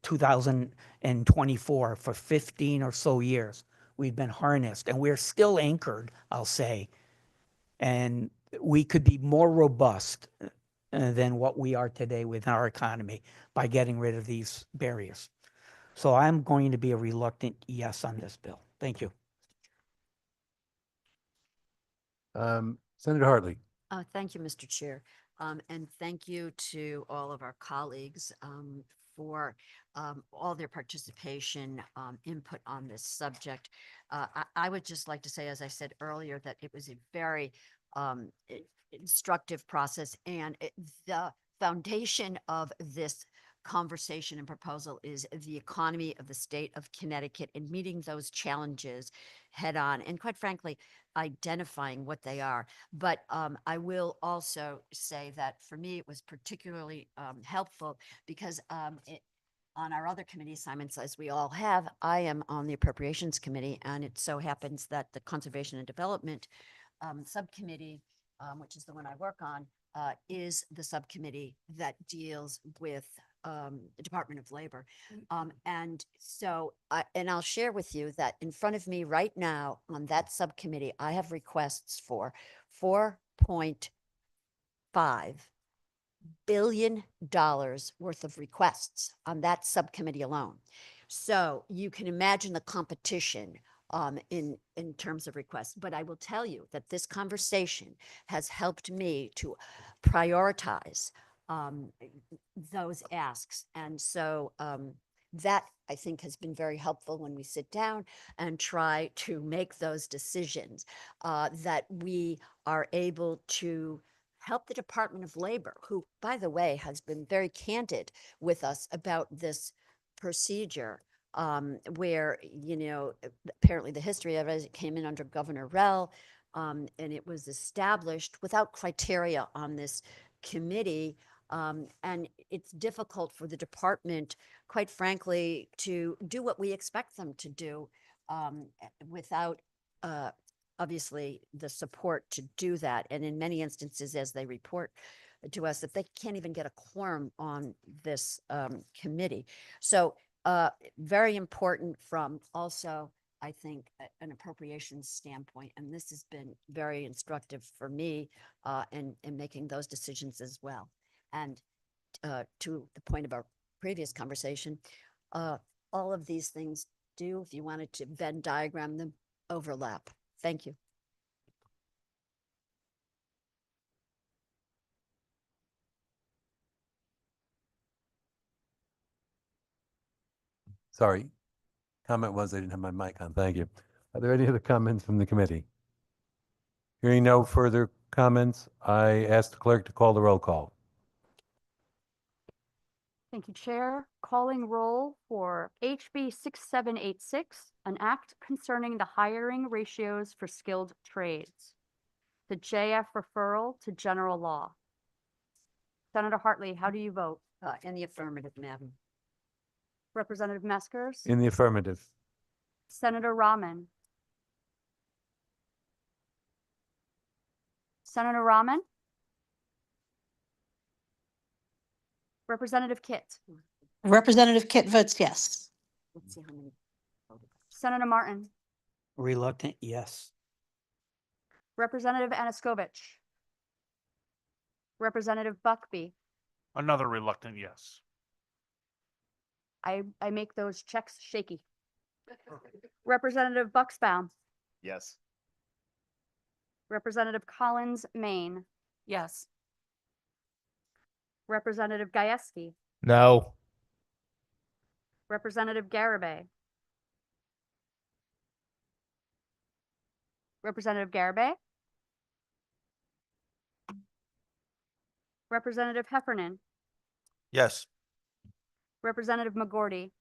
2024, for 15 or so years. We've been harnessed and we're still anchored, I'll say. And we could be more robust than what we are today within our economy by getting rid of these barriers. So I'm going to be a reluctant yes on this bill. Thank you. Senator Hartley. Thank you, Mr. Chair. And thank you to all of our colleagues for all their participation, input on this subject. I would just like to say, as I said earlier, that it was a very instructive process, and the foundation of this conversation and proposal is the economy of the state of Connecticut and meeting those challenges head on, and quite frankly, identifying what they are. But I will also say that for me, it was particularly helpful because on our other committee assignments, as we all have, I am on the Appropriations Committee, and it so happens that the Conservation and Development Subcommittee, which is the one I work on, is the subcommittee that deals with the Department of Labor. And so, and I'll share with you that in front of me right now on that subcommittee, I have requests for $4.5 billion worth of requests on that subcommittee alone. So you can imagine the competition in terms of requests. But I will tell you that this conversation has helped me to prioritize those asks. And so that I think has been very helpful when we sit down and try to make those decisions, that we are able to help the Department of Labor, who, by the way, has been very candid with us about this procedure, where, you know, apparently the history of it came in under Governor Rell, and it was established without criteria on this committee. And it's difficult for the department, quite frankly, to do what we expect them to do without obviously the support to do that. And in many instances, as they report to us, that they can't even get a quorum on this committee. So very important from also, I think, an appropriations standpoint. And this has been very instructive for me in making those decisions as well. And to the point of our previous conversation, all of these things do, if you wanted to Venn diagram them, overlap. Thank you. Sorry. Comment was I didn't have my mic on. Thank you. Are there any other comments from the committee? Hearing no further comments, I ask the clerk to call the roll call. Thank you, Chair. Calling roll for HB 6786, an act concerning the hiring ratios for skilled trades. The JF referral to general law. Senator Hartley, how do you vote? In the affirmative, Madam. Representative Meskers? In the affirmative. Senator Rahman? Senator Rahman? Representative Kit? Representative Kit votes yes. Let's see how many. voted. Senator Martin? Reluctant, yes. Representative Aniskovich? Representative Buckby? Another reluctant yes. I make those checks shaky. Representative Bucksbaum? Yes. Representative Collins, Maine? Yes. Representative Gieske? No. Representative Garabay? Representative Garabay? Representative Heffernan? Yes. Representative McGorty?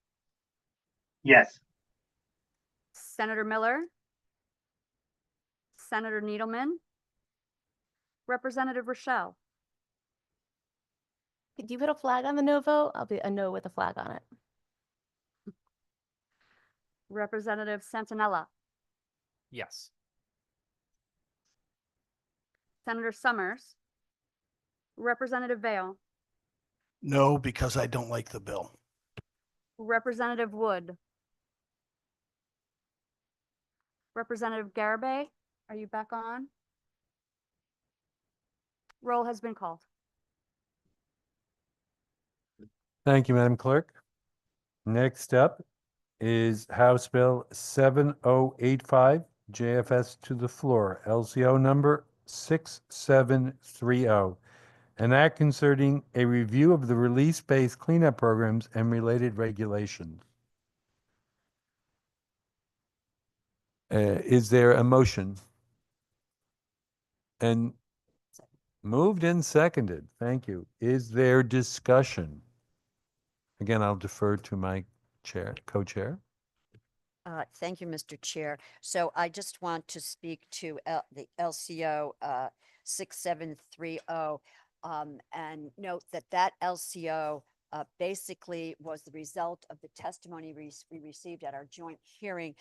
Yes. Senator Miller? Senator Needleman? Representative Rochelle? Could you put a flag on the no vote? I'll be a no with a flag on it. Representative Santinella? Yes. Senator Summers? Representative Vale? No, because I don't like the bill. Representative Wood? Representative Garabay, are you back on? Roll has been called. Thank you, Madam Clerk. Next up is House Bill 7085, JFS to the floor, LCO number 6730. An act concerning a review of the release-based cleanup programs and related regulations. Is there a motion? And moved and seconded. Thank you. Is there discussion? Again, I'll defer to my co-chair. Thank you, Mr. Chair. So I just want to speak to the LCO 6730 and note that that LCO basically was the result of the testimony we received at our joint hearing,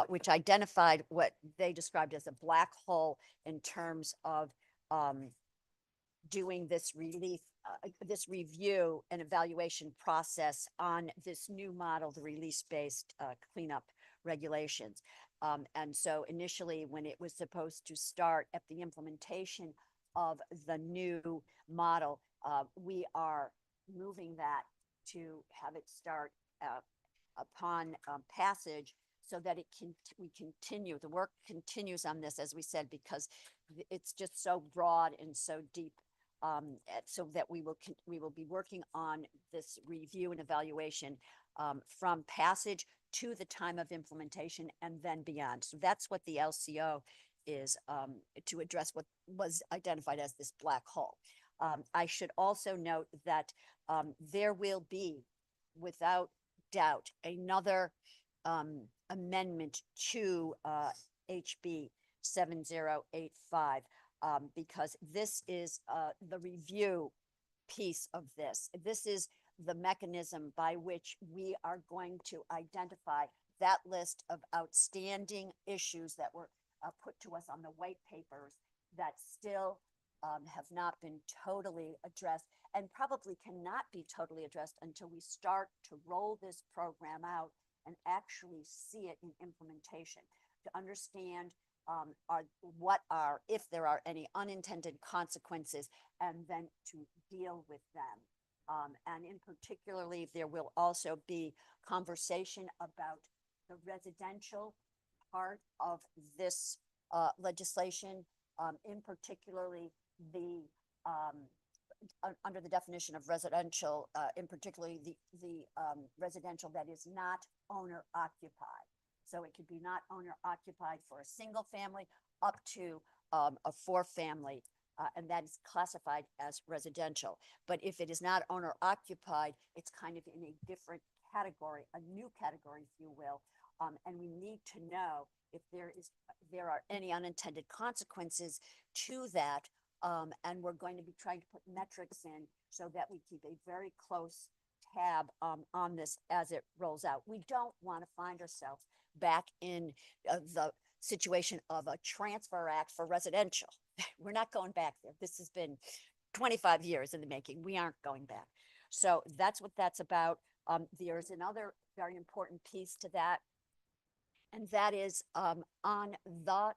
which identified what they described as a black hole in terms of doing this this review and evaluation process on this new model, the release-based cleanup regulations. And so initially, when it was supposed to start at the implementation of the new model, we are moving that to have it start upon passage so that the work continues on this, as we said, because it's just so broad and so deep. So that we will be working on this review and evaluation from passage to the time of implementation and then beyond. So that's what the LCO is to address what was identified as this black hole. I should also note that there will be, without doubt, another amendment to HB 7085. Because this is the review piece of this. This is the mechanism by which we are going to identify that list of outstanding issues that were put to us on the white papers that still have not been totally addressed and probably cannot be totally addressed until we start to roll this program out and actually see it in implementation, to understand if there are any unintended consequences, and then to deal with them. And in particularly, there will also be conversation about the residential part of this legislation, in particularly the under the definition of residential, in particularly the residential that is not owner occupied. So it could be not owner occupied for a single family up to a 4-family, and that is classified as residential. But if it is not owner occupied, it's kind of in a different category, a new category, if you will. And we need to know if there are any unintended consequences to that, And we're going to be trying to put metrics in so that we keep a very close tab on this as it rolls out. We don't want to find ourselves back in the situation of a transfer act for residential. We're not going back there. This has been 25 years in the making. We aren't going back. So that's what that's about. There's another very important piece to that, and that is on the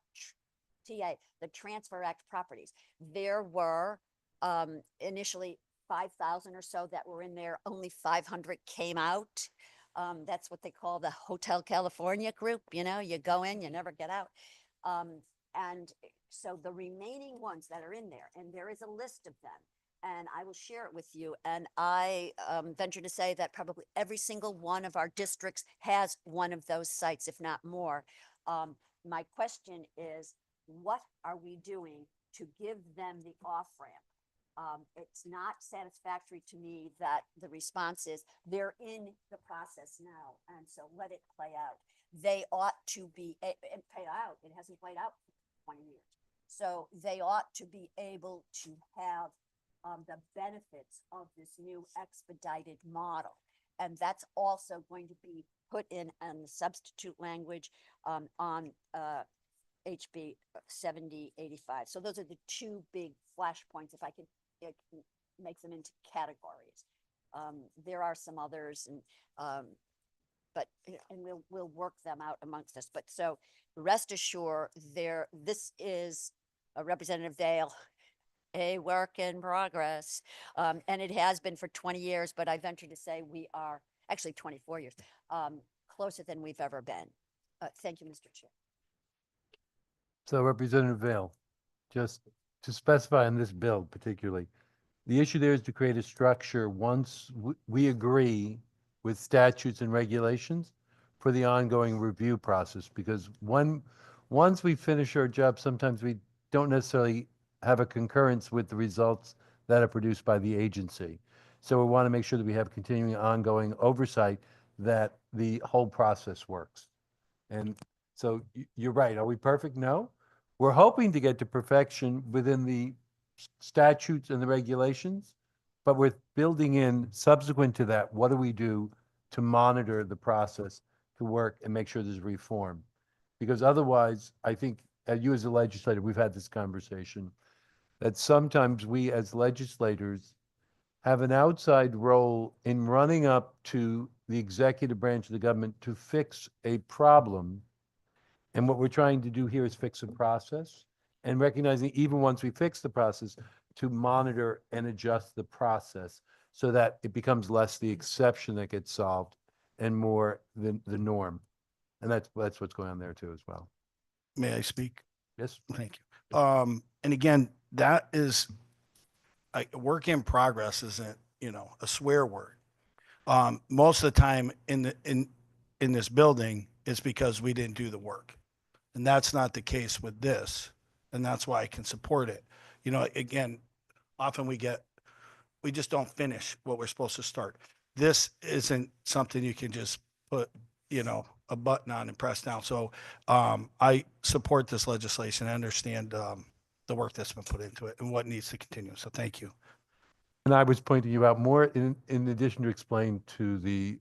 TA, the Transfer Act properties. There were initially 5,000 or so that were in there. Only 500 came out. That's what they call the Hotel California group. You know, you go in, you never get out. And so the remaining ones that are in there, and there is a list of them, and I will share it with you. And I venture to say that probably every single one of our districts has one of those sites, if not more. My question is, what are we doing to give them the off-ramp? It's not satisfactory to me that the response is they're in the process now, and so let it play out. They ought to be play out. It hasn't played out for 20 years. So they ought to be able to have the benefits of this new expedited model. And that's also going to be put in the substitute language on HB 7085. So those are the two big flashpoints, if I can make them into categories. There are some others, and we'll work them out amongst us. But so rest assured, this is Representative Dale, a work in progress, and it has been for 20 years. But I venture to say we are actually 24 years closer than we've ever been. Thank you, Mr. Chair. So Representative Vale, just to specify in this bill particularly, the issue there is to create a structure once we agree with statutes and regulations for the ongoing review process, because once we finish our job, sometimes we don't necessarily have a concurrence with the results that are produced by the agency. So we want to make sure that we have continuing ongoing oversight that the whole process works. And so you're right. Are we perfect? No. We're hoping to get to perfection within the statutes and the regulations, but we're building in subsequent to that, what do we do to monitor the process to work and make sure there's reform? Because otherwise, I think you as a legislator, we've had this conversation, that sometimes we as legislators have an outside role in running up to the executive branch of the government to fix a problem. And what we're trying to do here is fix a process, and recognizing even once we fix the process, to monitor and adjust the process so that it becomes less the exception that gets solved and more the norm. And that's what's going on there too as well. May I speak? Yes. Thank you. And again, that is a work in progress isn't, a swear word. Most of the time in this building, it's because we didn't do the work. And that's not the case with this. And that's why I can support it. Again, often we just don't finish what we're supposed to start. This isn't something you can just put, a button on and press down. So I support this legislation. I understand the work that's been put into it and what needs to continue. So thank you. And I was pointing you out more in addition to explain to the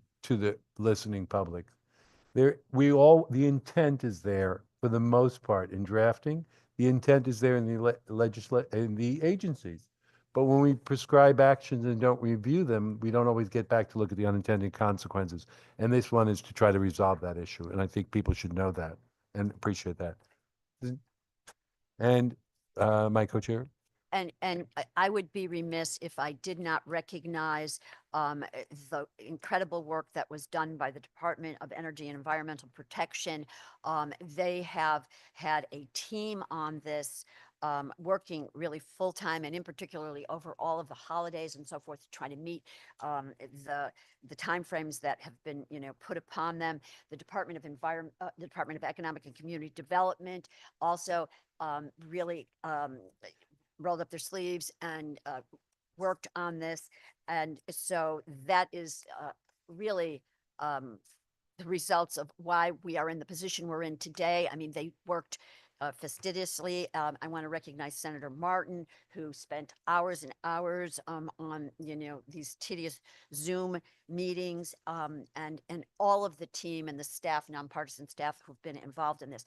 listening public. The intent is there for the most part in drafting. The intent is there in the agencies. But when we prescribe actions and don't review them, we don't always get back to look at the unintended consequences. And this one is to try to resolve that issue. And I think people should know that and appreciate that. And my co-chair? And I would be remiss if I did not recognize the incredible work that was done by the Department of Energy and Environmental Protection. They have had a team on this working really full-time, and in particularly over all of the holidays and so forth, to try to meet the timeframes that have been put upon them. The Department of Economic and Community Development also really rolled up their sleeves and worked on this. And so that is really the results of why we are in the position we're in today. I mean, they worked fastidiously. I want to recognize Senator Martin, who spent hours and hours on, these tedious Zoom meetings, and all of the team and the staff, nonpartisan staff who've been involved in this.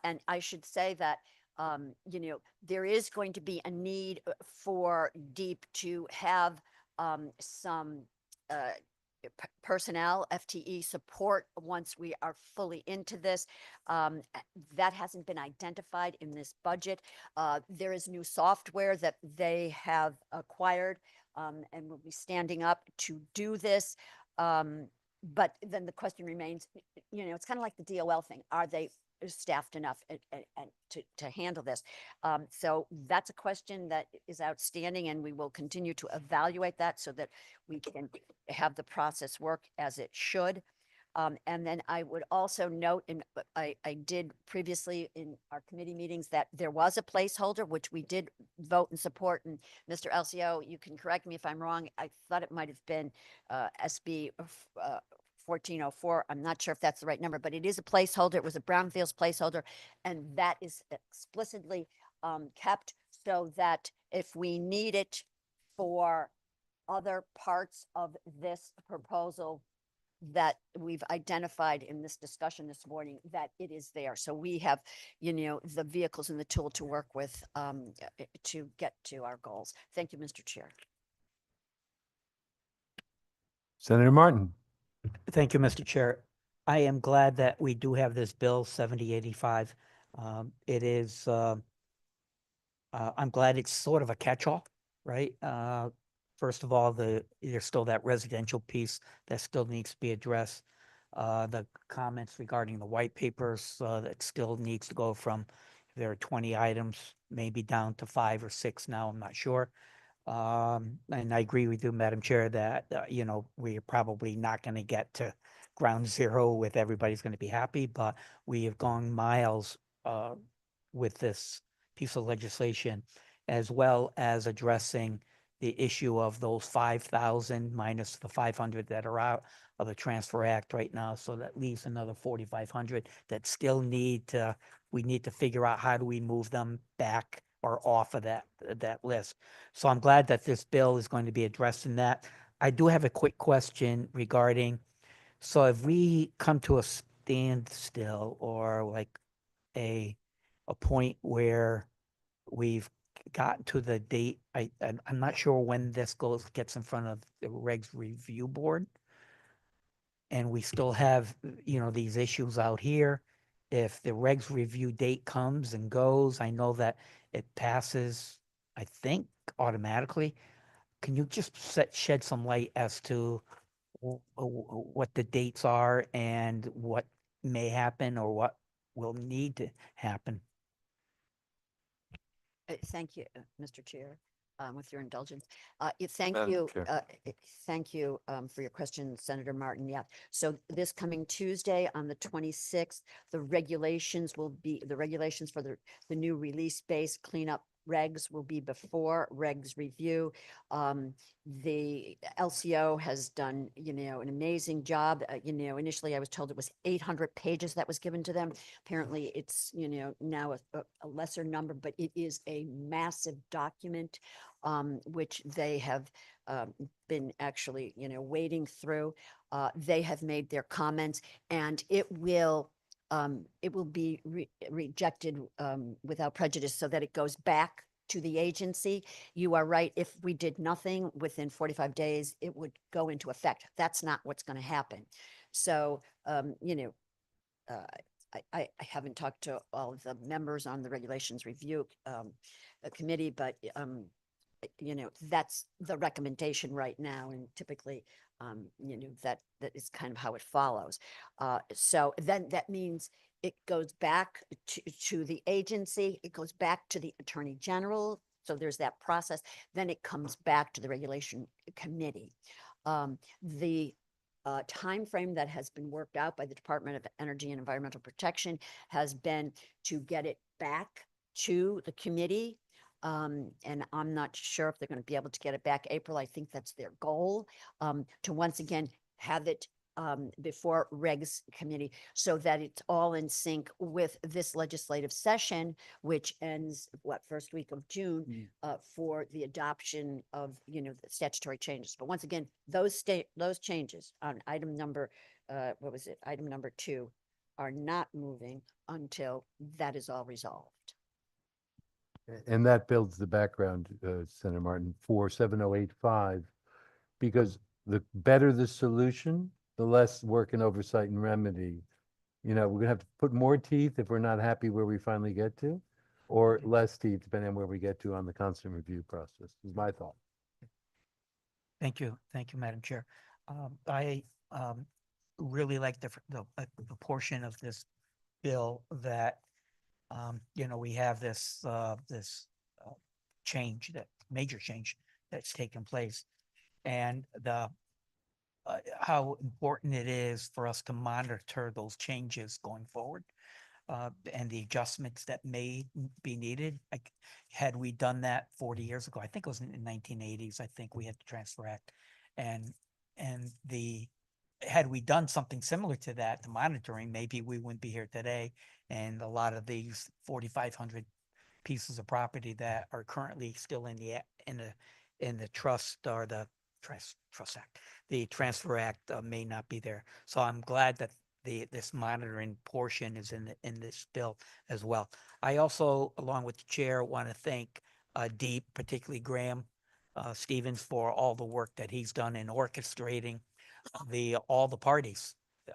And I should say that, there is going to be a need for DEEP to have some personnel, FTE support once we are fully into this. That hasn't been identified in this budget. There is new software that they have acquired and will be standing up to do this. But then the question remains, it's kind of like the DOL thing. Are they staffed enough and to handle this? So that's a question that is outstanding, and we will continue to evaluate that so that we can have the process work as it should. And then I would also note, and I did previously in our committee meetings, that there was a placeholder, which we did vote and support. And Mr. LCO, you can correct me if I'm wrong. I thought it might have been SB 1404. I'm not sure if that's the right number, but it is a placeholder. It was a brownfields placeholder, and that is explicitly kept so that if we need it for other parts of this proposal that we've identified in this discussion this morning, that it is there. So we have, the vehicles and the tool to work with to get to our goals. Thank you, Mr. Chair. Senator Martin. Thank you, Mr. Chair. I am glad that we do have this bill 7085. It is, I'm glad it's sort of a catch-all, right? First of all, there's still that residential piece that still needs to be addressed. The comments regarding the white papers, that still needs to go from, there are 20 items, maybe down to 5 or 6 now, I'm not sure. And I agree with you, Madam Chair, that, we're probably not going to get to ground zero with everybody's going to be happy, but we have gone miles with this piece of legislation, as well as addressing the issue of those 5,000 minus the 500 that are out of the Transfer Act right now. So that leaves another 4,500 that still we need to figure out how do we move them back or off of that list. So I'm glad that this bill is going to be addressing that. I do have a quick question regarding, so if we come to a standstill or like a point where we've gotten to the date, I'm not sure when this gets in front of the Regs Review Board, and we still have, these issues out here. If the Regs Review date comes and goes, I know that it passes, I think, automatically. Can you just shed some light as to what the dates are and what may happen or what will need to happen? Thank you, Mr. Chair, with your indulgence. Thank Madam you. Chair. Thank you for your question, Senator Martin. Yeah. So this coming Tuesday on the 26th, the regulations for the new release-based cleanup regs will be before Regs Review. The LCO has done, an amazing job. Initially I was told it was 800 pages that was given to them. Apparently it's, now a lesser number, but it is a massive document, which they have been actually, wading through. They have made their comments, and it will be rejected without prejudice so that it goes back to the agency. You are right. If we did nothing within 45 days, it would go into effect. That's not what's going to happen. So, I haven't talked to all of the members on the Regulations Review Committee, but that's the recommendation right now, and typically, that is kind of how it follows. So then that means it goes back to the agency, it goes back to the Attorney General. So there's that process. Then it comes back to the Regulation Committee. The time frame that has been worked out by the Department of Energy and Environmental Protection has been to get it back to the committee. And I'm not sure if they're going to be able to get it back April. I think that's their goal, to once again have it before regs committee, so that it's all in sync with this legislative session, which ends, what, first week of June, for the adoption of, the statutory changes. But once again, those changes on item number, what was it, item number 2, are not moving until that is all resolved. And that builds the background, Senator Martin, for 7085, because the better the solution, the less work and oversight and remedy. We're gonna have to put more teeth if we're not happy where we finally get to, or less teeth depending on where we get to on the constant review process, is my thought. Thank you. Thank you, Madam Chair. I really like the portion of this bill that, we have this change, that major change that's taken place. And how important it is for us to monitor those changes going forward. And the adjustments that may be needed. Like, had we done that 40 years ago, I think it was in the 1980s, I think we had the Transfer Act. And had we done something similar to that, the monitoring, maybe we wouldn't be here today. And a lot of these 4,500 pieces of property that are currently still in the trust, or the Trust Act, the Transfer Act, may not be there. So I'm glad that this monitoring portion is in this bill as well. I also, along with the chair, want to thank Deep, particularly Graham Stevens, for all the work that he's done in orchestrating all the parties.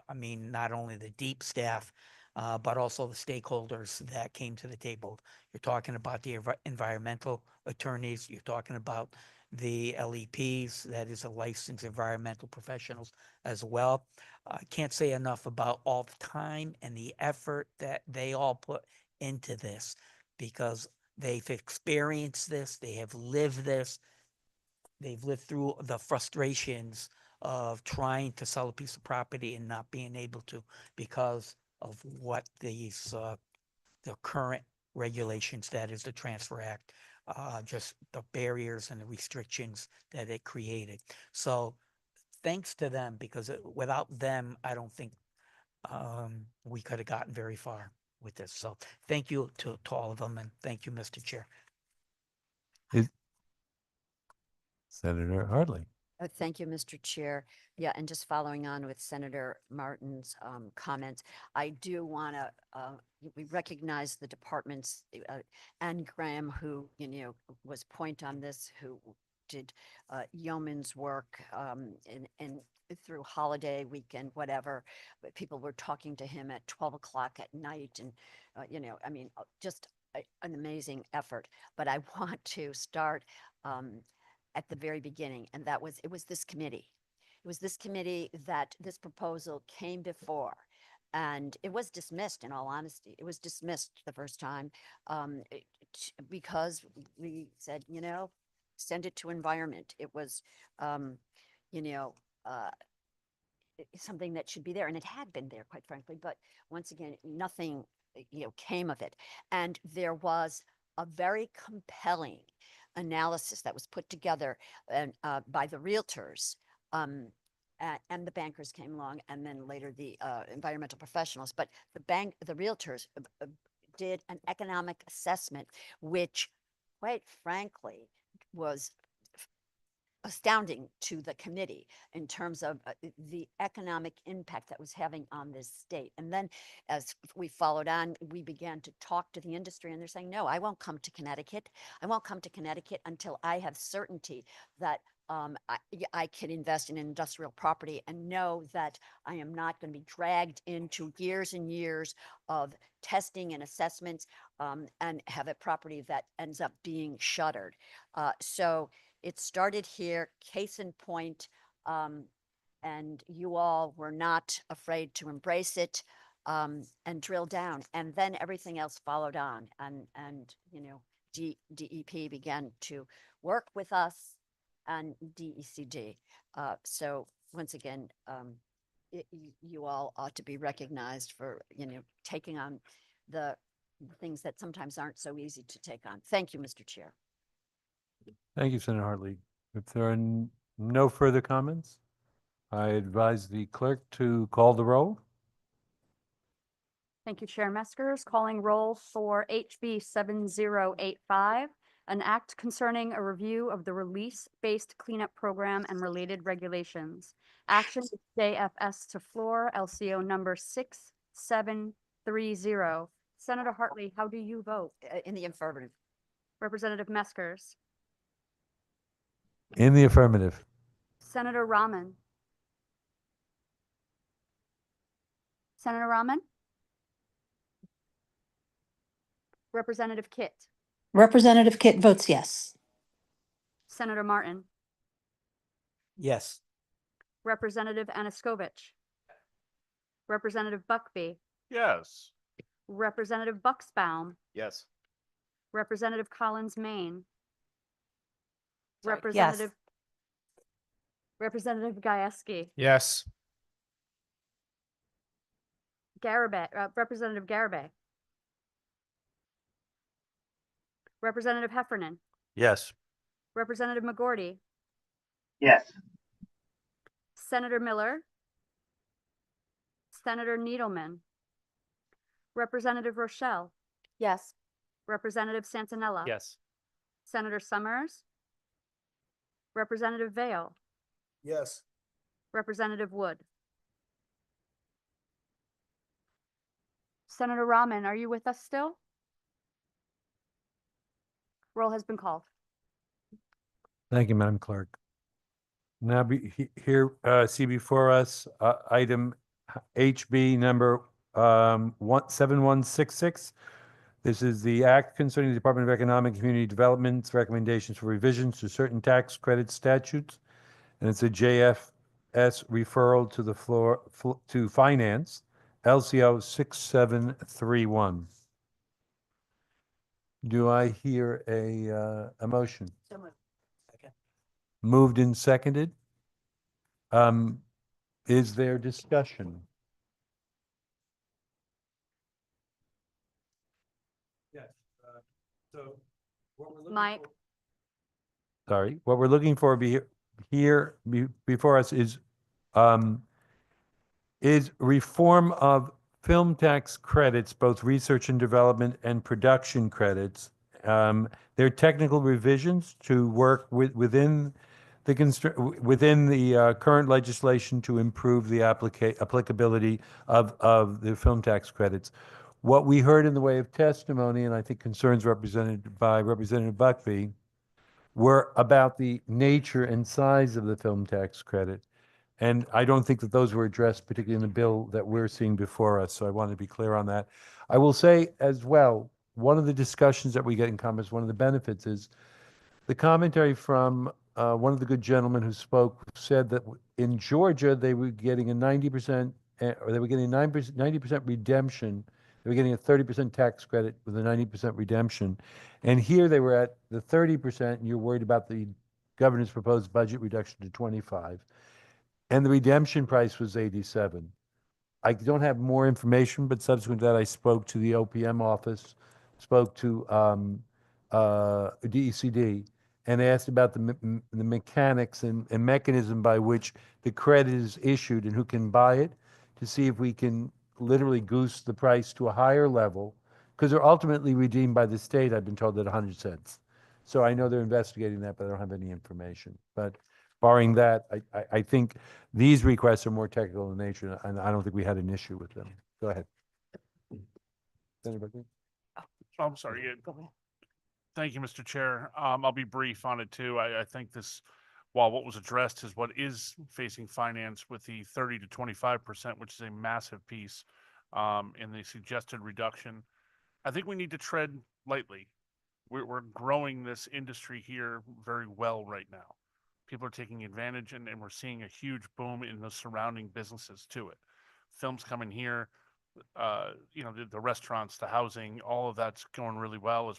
I mean, not only the Deep staff, but also the stakeholders that came to the table. You're talking about the environmental attorneys. You're talking about the LEPs, that is, a licensed environmental professionals as well. I can't say enough about all the time and the effort that they all put into this, because they've experienced this, they have lived this, they've lived through the frustrations of trying to sell a piece of property and not being able to because of what the current regulations, that is the Transfer Act, just the barriers and the restrictions that it created. So thanks to them, because without them, I don't think we could have gotten very far with this. So thank you to all of them, and thank you, Mr. Chair. Senator Hartley. Thank you, Mr. Chair. Yeah, and just following on with Senator Martin's comments, I do want to, we recognize the departments, and Graham, who, was point on this, who did yeoman's work and through holiday weekend, whatever. But people were talking to him at 12 o'clock at night, and, just an amazing effort. But I want to start at the very beginning, and it was this committee. It was this committee that this proposal came before, and it was dismissed, in all honesty. It was dismissed the first time because we said, send it to environment. It was, something that should be there, and it had been there, quite frankly, but once again, nothing, came of it. And there was a very compelling analysis that was put together and by the realtors, and the bankers came along, and then later the environmental professionals. But the realtors did an economic assessment, which, quite frankly, was astounding to the committee in terms of the economic impact that was having on this state. And then as we followed on, we began to talk to the industry, and they're saying, no, I won't come to Connecticut. I won't come to Connecticut until I have certainty that I can invest in industrial property and know that I am not going to be dragged into years and years of testing and assessments and have a property that ends up being shuttered. So it started here, case in point, and you all were not afraid to embrace it and drill down. And then everything else followed on, and DEP began to work with us, and DECD. So once again, you all ought to be recognized for taking on the things that sometimes aren't so easy to take on. Thank you, Mr. Chair. Thank you, Senator Hartley. If there are no further comments, I advise the clerk to call the roll. Thank you, Chair Meskers. Calling roll for HB 7085, an act concerning a review of the release-based cleanup program and related regulations. Action JFS to floor, LCO number 6730. Senator Hartley, how do you vote? In the affirmative. Representative Meskers, In the affirmative. Senator Rahman. Senator Rahman? Representative Kit, Representative Kit votes yes. Senator Martin, Yes. Representative Aniskovich, Representative Buckby, Yes. Representative Bucksbaum, Yes. Representative Collins, Maine, Sorry. Representative Gieske, Yes. Representative Garabay, Representative Heffernan, Yes. Representative McGorty, Yes. Senator Miller, Senator Needleman, Representative Rochelle, Yes. Representative Santinella, Yes. Senator Summers, Representative Vale, Yes. Representative Wood. Senator Rahman, are you with us still? Roll has been called. Thank you, Madam Clerk. Now see before us, item HB number 7166. This is the act concerning the Department of Economic and Community Development's recommendations for revisions to certain tax credit statutes. And it's a JFS referral to the floor, to finance, LCO 6731. Do I hear a motion? So moved. Moved and seconded. Is there discussion? Yes. So what we're looking Mike. Sorry, what we're looking for before us is reform of film tax credits, both research and development and production credits. There are technical revisions to work within the current legislation to improve the applicability of the film tax credits. What we heard in the way of testimony, and I think concerns represented by Representative Buckby, were about the nature and size of the film tax credit. And I don't think that those were addressed, particularly in the bill that we're seeing before us. So I want to be clear on that. I will say as well, one of the discussions that we get in Congress, one of the benefits is the commentary from one of the good gentlemen who spoke said that in Georgia, they were getting a 90%, or they were getting 90% redemption. They were getting a 30% tax credit with a 90% redemption. And here they were at the 30%, and you're worried about the governor's proposed budget reduction to 25. And the redemption price was 87. I don't have more information, but subsequent to that, I spoke to the OPM office, spoke to DECD, and asked about the mechanics and mechanism by which the credit is issued and who can buy it, to see if we can literally goose the price to a higher level, because they're ultimately redeemed by the state, I've been told, at 100 cents. So I know they're investigating that, but I don't have any information. But barring that, I think these requests are more technical in nature, and I don't think we had an issue with them. Go ahead. Senator Buckby? Oh, I'm sorry. Yeah. Go ahead. Thank you, Mr. Chair. I'll be brief on it too. I think this, while what was addressed is what is facing finance with the 30 to 25%, which is a massive piece in the suggested reduction. I think we need to tread lightly. We're growing this industry here very well right now. People are taking advantage, and we're seeing a huge boom in the surrounding businesses to it. Films coming here, the restaurants, the housing, all of that's going really well as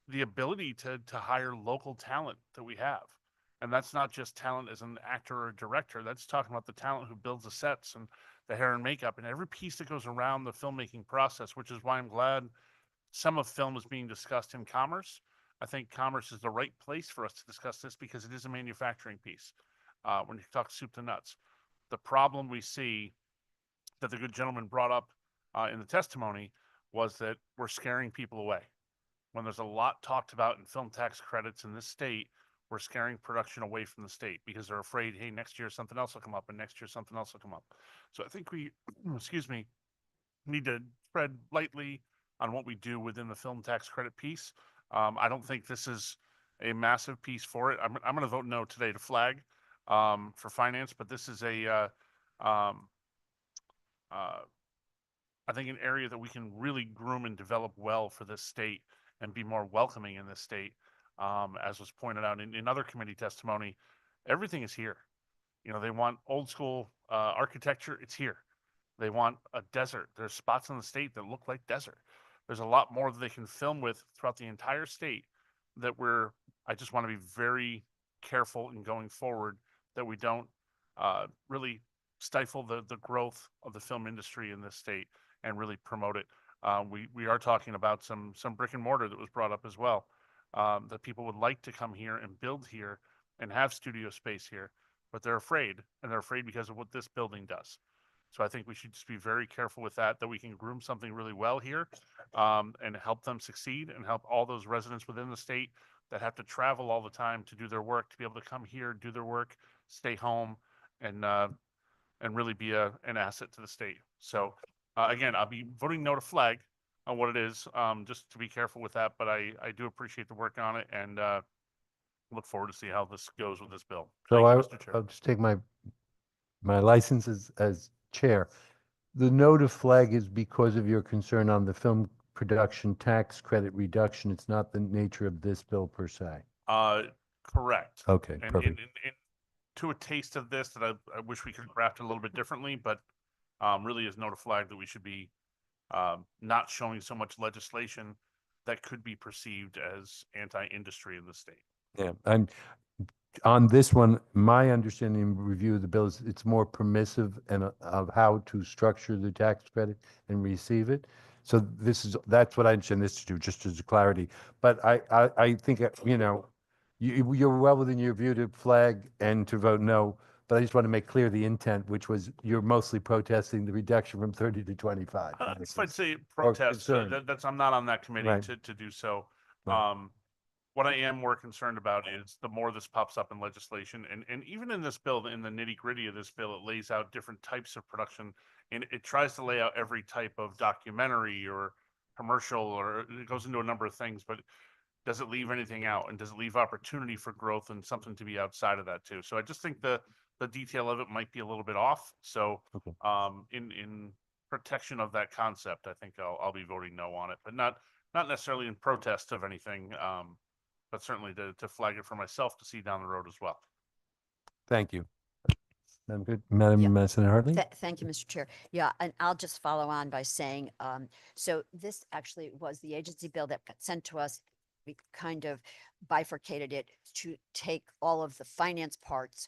the ability to hire local talent that we have. And that's not just talent as an actor or a director. That's talking about the talent who builds the sets and the hair and makeup and every piece that goes around the filmmaking process, which is why I'm glad some of film is being discussed in commerce. I think commerce is the right place for us to discuss this because it is a manufacturing piece. when you talk soup to nuts. The problem we see that the good gentleman brought up in the testimony was that we're scaring people away. When there's a lot talked about in film tax credits in this state, we're scaring production away from the state because they're afraid, hey, next year something else will come up and next year something else will come up. So I think we, excuse me, need to tread lightly on what we do within the film tax credit piece. I don't think this is a massive piece for it. I'm going to vote no today to flag for finance, but this is I think an area that we can really groom and develop well for this state and be more welcoming in this state. As was pointed out in other committee testimony, everything is here. You know, they want old school architecture, it's here. They want a desert. There's spots in the state that look like desert. There's a lot more that they can film with throughout the entire state that I just want to be very careful in going forward that we don't really stifle the growth of the film industry in this state and really promote it. We are talking about some brick and mortar that was brought up as well, that people would like to come here and build here and have studio space here, but they're afraid, and they're afraid because of what this building does. So I think we should just be very careful with that we can groom something really well here and help them succeed and help all those residents within the state that have to travel all the time to do their work, to be able to come here, do their work, stay home, and really be an asset to the state. So again, I'll be voting no to flag on what it is, just to be careful with that. But I do appreciate the work on it and look forward to see how this goes with this bill. So Thank you, Mr. Chair. I'll just take my license as chair. The no to flag is because of your concern on the film production tax credit reduction. It's not the nature of this bill per se. Correct. Okay, And perfect. to a taste of this that I wish we could craft it a little bit differently, but really is no to flag that we should be not showing so much legislation that could be perceived as anti-industry in the state. Yeah, and on this one, my understanding and review of the bill is it's more permissive and of how to structure the tax credit and receive it. So that's what I understand this to do, just as a clarity. But I think, you know, you're well within your view to flag and to vote no, but I just want to make clear the intent, which was you're mostly protesting the reduction from 30 to 25. If I'd say protest, concern. I'm not on that committee Right. to do so. Right. What I am more concerned about is the more this pops up in legislation, and even in this bill, in the nitty gritty of this bill, it lays out different types of production, and it tries to lay out every type of documentary or commercial, or it goes into a number of things, but does it leave anything out, and does it leave opportunity for growth and something to be outside of that too? So I just think the detail of it might be a little bit off. So Okay. In protection of that concept, I think I'll be voting no on it, but not necessarily in protest of anything. But certainly to flag it for myself to see down the road as well. Thank you. Madam good, Madam Senator Hartley? Thank you, Mr. Chair. Yeah, and I'll just follow on by saying, so this actually was the agency bill that got sent to us. We kind of bifurcated it to take all of the finance parts.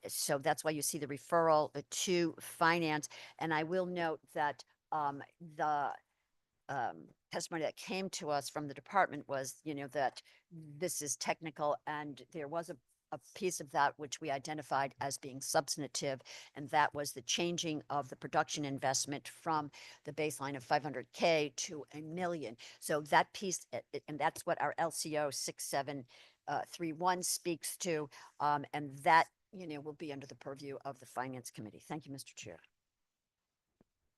So that's why you see the referral to finance. And I will note that the testimony that came to us from the department was, you know, that this is technical, and there was a piece of that which we identified as being substantive, and that was the changing of the production investment from the baseline of 500K to $1 million. So that piece, and that's what our LCO 6731 speaks to, and that, you know, will be under the purview of the Finance Committee. Thank you, Mr. Chair.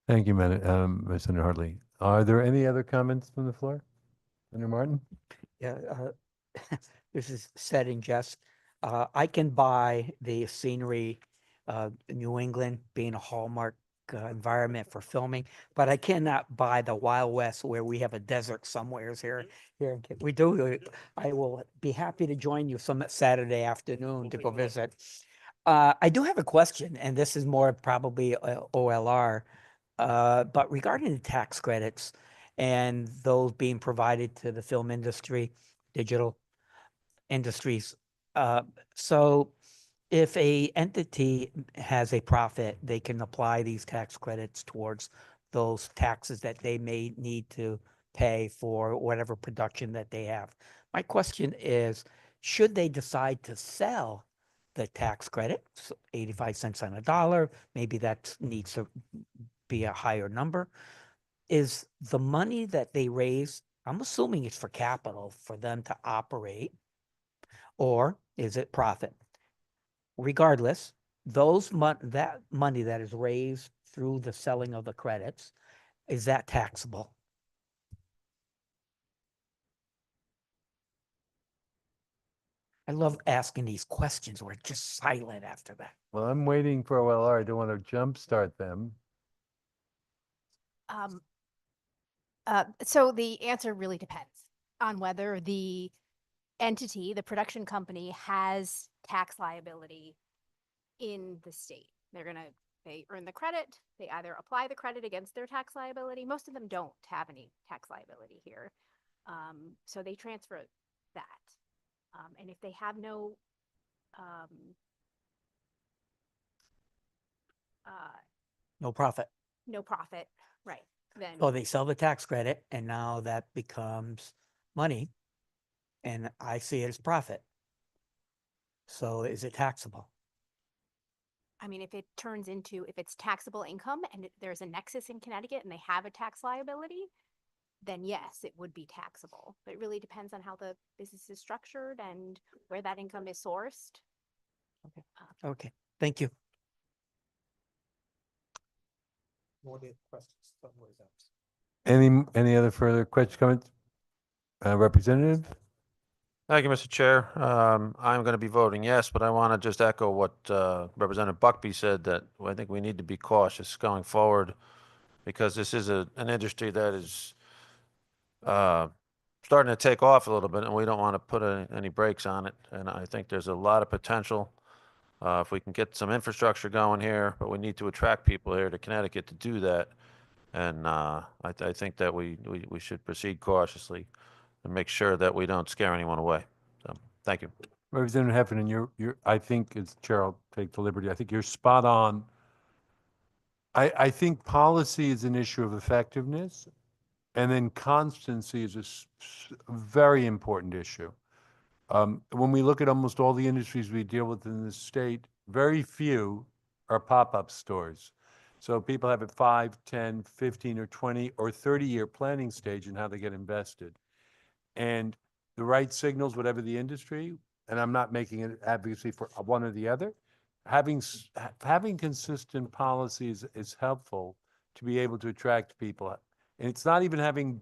Thank you, Senator Hartley. Are there any other comments from the floor? Senator Martin? Yeah, this is said in jest. I can buy the scenery, New England being a hallmark environment for filming, but I cannot buy the Wild West where we have a desert somewheres here. We do. I will be happy to join you some Saturday afternoon to go visit. I do have a question, and this is more probably OLR, but regarding the tax credits and those being provided to the film industry, digital industries. So if a entity has a profit, they can apply these tax credits towards those taxes that they may need to pay for whatever production that they have. My question is, should they decide to sell the tax credit, 85 cents on a dollar, maybe that needs to be a higher number. Is the money that they raise, I'm assuming it's for capital for them to operate, or is it profit? Regardless, that money that is raised through the selling of the credits, is that taxable? I love asking these questions. We're just silent after that. Well, I'm waiting for OLR. I don't want to jumpstart them. So the answer really depends on whether the entity, the production company, has tax liability in the state. They earn the credit, they either apply the credit against their tax liability. Most of them don't have any tax liability here. So they transfer that. And if they have no No profit. no profit, right, then So they sell the tax credit and now that becomes money and I see it as profit. So is it taxable? I mean, if it's taxable income and there's a nexus in Connecticut and they have a tax liability, then yes, it would be taxable. But it really depends on how the business is structured and where that income is sourced. Okay, thank you. Any other further questions, comments? Representative? Thank you, Mr. Chair. I'm going to be voting yes, but I want to just echo what Representative Buckby said, that I think we need to be cautious going forward because this is an industry that is starting to take off a little bit, and we don't want to put any brakes on it. And I think there's a lot of potential if we can get some infrastructure going here, but we need to attract people here to Connecticut to do that. And I think that we should proceed cautiously and make sure that we don't scare anyone away. So, thank you. Representative Heffernan, I think, as Chair, I'll take the liberty, I think you're spot on. I think policy is an issue of effectiveness, and then constancy is a very important issue. When we look at almost all the industries we deal with in this state, very few are pop-up stores. So people have a 5, 10, 15, or 20, or 30-year planning stage in how they get invested. And the right signals, whatever the industry, and I'm not making an advocacy for one or the other, having consistent policies is helpful to be able to attract people. And it's not even having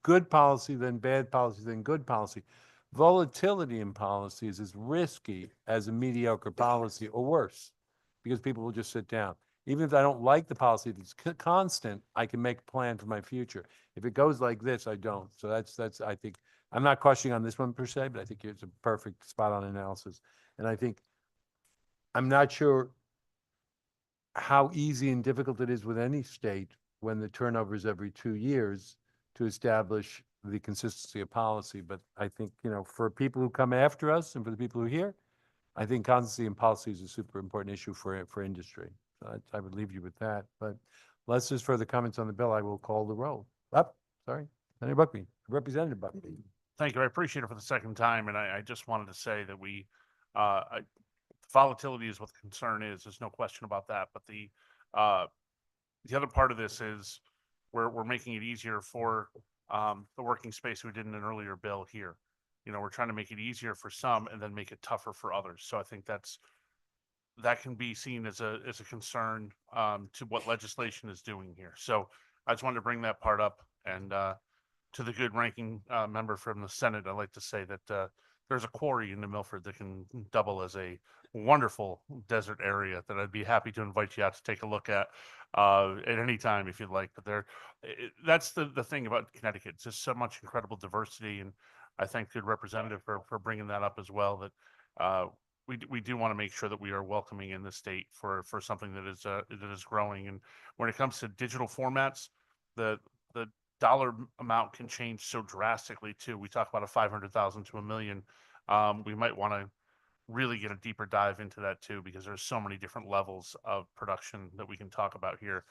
good policy, then bad policy, then good policy. Volatility in policies is risky as a mediocre policy, or worse, because people will just sit down. Even if I don't like the policy, if it's constant, I can make a plan for my future. If it goes like this, I don't. So that's I think, I'm not questioning on this one per se, but I think it's a perfect spot on analysis. And I think, I'm not sure how easy and difficult it is with any state when the turnover is every 2 years to establish the consistency of policy. But I think, for people who come after us and for the people who are here, I think consistency in policy is a super important issue for industry. So I would leave you with that. But unless there's further comments on the bill, I will call the roll. Senator Buckby, Representative Buckby. Thank you. I appreciate it for the second time. And I just wanted to say that volatility is what the concern is. There's no question about that. But the other part of this is we're making it easier for the working space we did in an earlier bill here. We're trying to make it easier for some and then make it tougher for others. So I think that can be seen as a concern to what legislation is doing here. So I just wanted to bring that part up. And to the good ranking member from the Senate, I'd like to say that there's a quarry in New Milford that can double as a wonderful desert area that I'd be happy to invite you out to take a look at any time if you'd like. But that's the thing about Connecticut. It's just so much incredible diversity, and I thank the representative for bringing that up as well. That we do want to make sure that we are welcoming in the state for something that is growing. And when it comes to digital formats, the dollar amount can change so drastically too. We talk about a 500,000 to $1 million. We might want to really get a deeper dive into that too, because there's so many different levels of production that we can talk about here.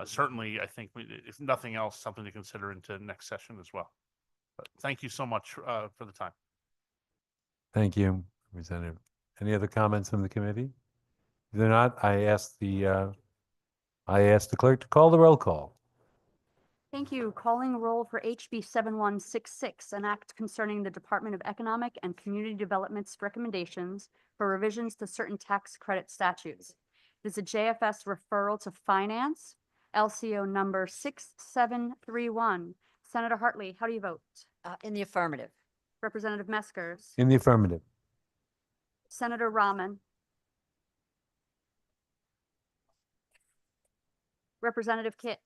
Certainly, I think if nothing else, something to consider into next session as well. But thank you so much for the time. Thank you, Representative. Any other comments from the committee? If they're not, I ask the clerk to call the roll call. Thank you. Calling roll for HB 7166, an act concerning the Department of Economic and Community Development's recommendations for revisions to certain tax credit statutes. It is a JFS referral to Finance, LCO number 6731. Senator Hartley, how do you vote? In the affirmative. Representative Meskers, In the affirmative. Senator Rahman, Representative Kit,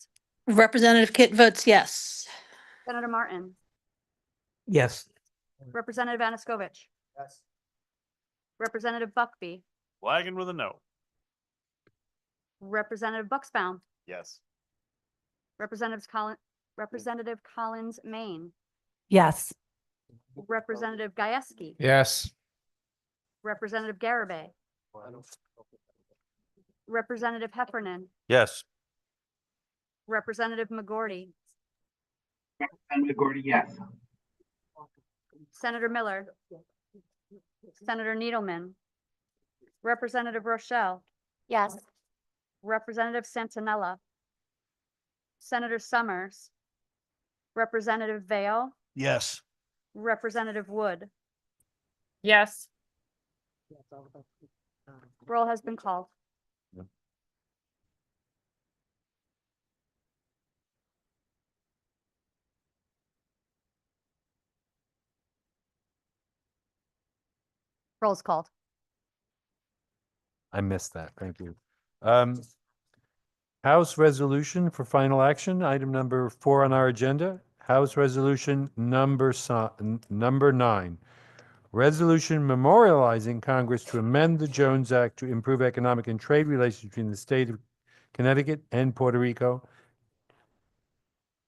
Representative Kit votes yes. Senator Martin, Yes. Representative Anaskovic, Yes. Representative Buckby, Wagon with a no. Representative Bucksbaum, Yes. Representative Collins, Maine, Yes. Representative Gieske, Yes. Representative Garabay, Representative Heffernan, Yes. Representative McGorty, Representative Gordy, yes. Senator Miller, Senator Needleman, Representative Rochelle, Yes. Representative Santinella, Senator Summers, Representative Vale, Yes. Representative Wood. Yes. Roll has been called. Roll's called. I missed that. Thank you. House resolution for final action, item number 4 on our agenda. House resolution number 9. Resolution memorializing Congress to amend the Jones Act to improve economic and trade relations between the state of Connecticut and Puerto Rico.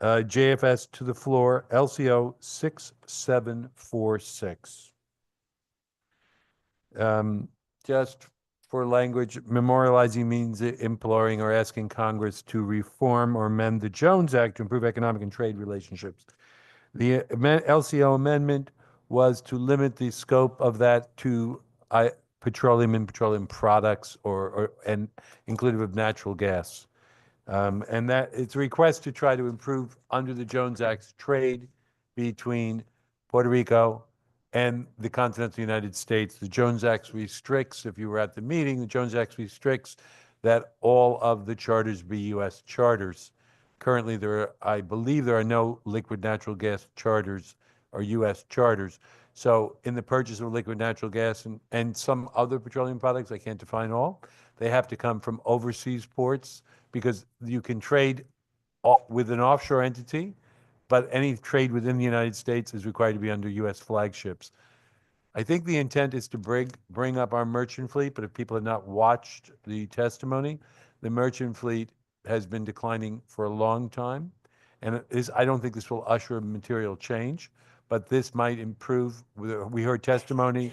JFS to the floor, LCO 6746. Just for language, memorializing means imploring or asking Congress to reform or amend the Jones Act to improve economic and trade relationships. The LCO amendment was to limit the scope of that to petroleum and petroleum products and inclusive of natural gas. And that it's a request to try to improve under the Jones Act trade between Puerto Rico and the continental United States. The Jones Act restricts, if you were at the meeting, the Jones Act restricts that all of the charters be U.S. charters. Currently, I believe there are no liquid natural gas charters or U.S. charters. So in the purchase of liquid natural gas and some other petroleum products, I can't define all, they have to come from overseas ports because you can trade with an offshore entity, but any trade within the United States is required to be under U.S. flagships. I think the intent is to bring up our merchant fleet, but if people have not watched the testimony, the merchant fleet has been declining for a long time. And I don't think this will usher a material change, but this might improve. We heard testimony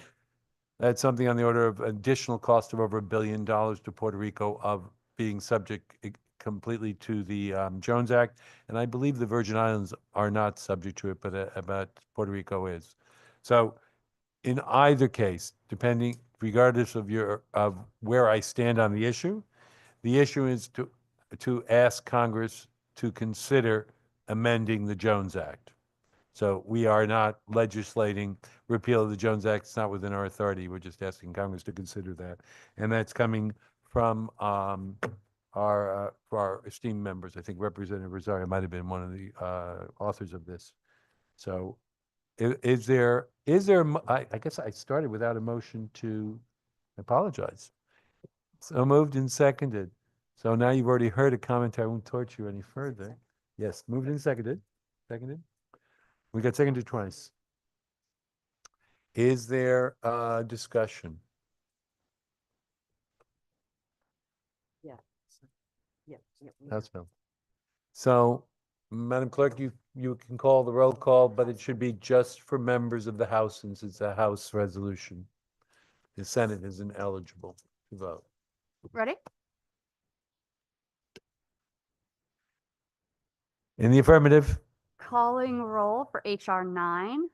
that something on the order of additional cost of over $1 billion to Puerto Rico of being subject completely to the Jones Act. And I believe the Virgin Islands are not subject to it, but Puerto Rico is. So in either case, regardless of where I stand on the issue is to ask Congress to consider amending the Jones Act. So we are not legislating repeal of the Jones Act. It's not within our authority. We're just asking Congress to consider that. And that's coming from our esteemed members. I think Representative Rosario might have been one of the authors of this. So is there, I guess I started without a motion to apologize. So moved and seconded. So now you've already heard a commentary. I won't torture you any further. Yes, moved and seconded. Seconded. We got seconded twice. Is there discussion? Yeah. House bill. So, Madam Clerk, you can call the roll call, but it should be just for members of the House since it's a House resolution. The Senate isn't eligible to vote. Ready? In the affirmative. Calling roll for HR 9,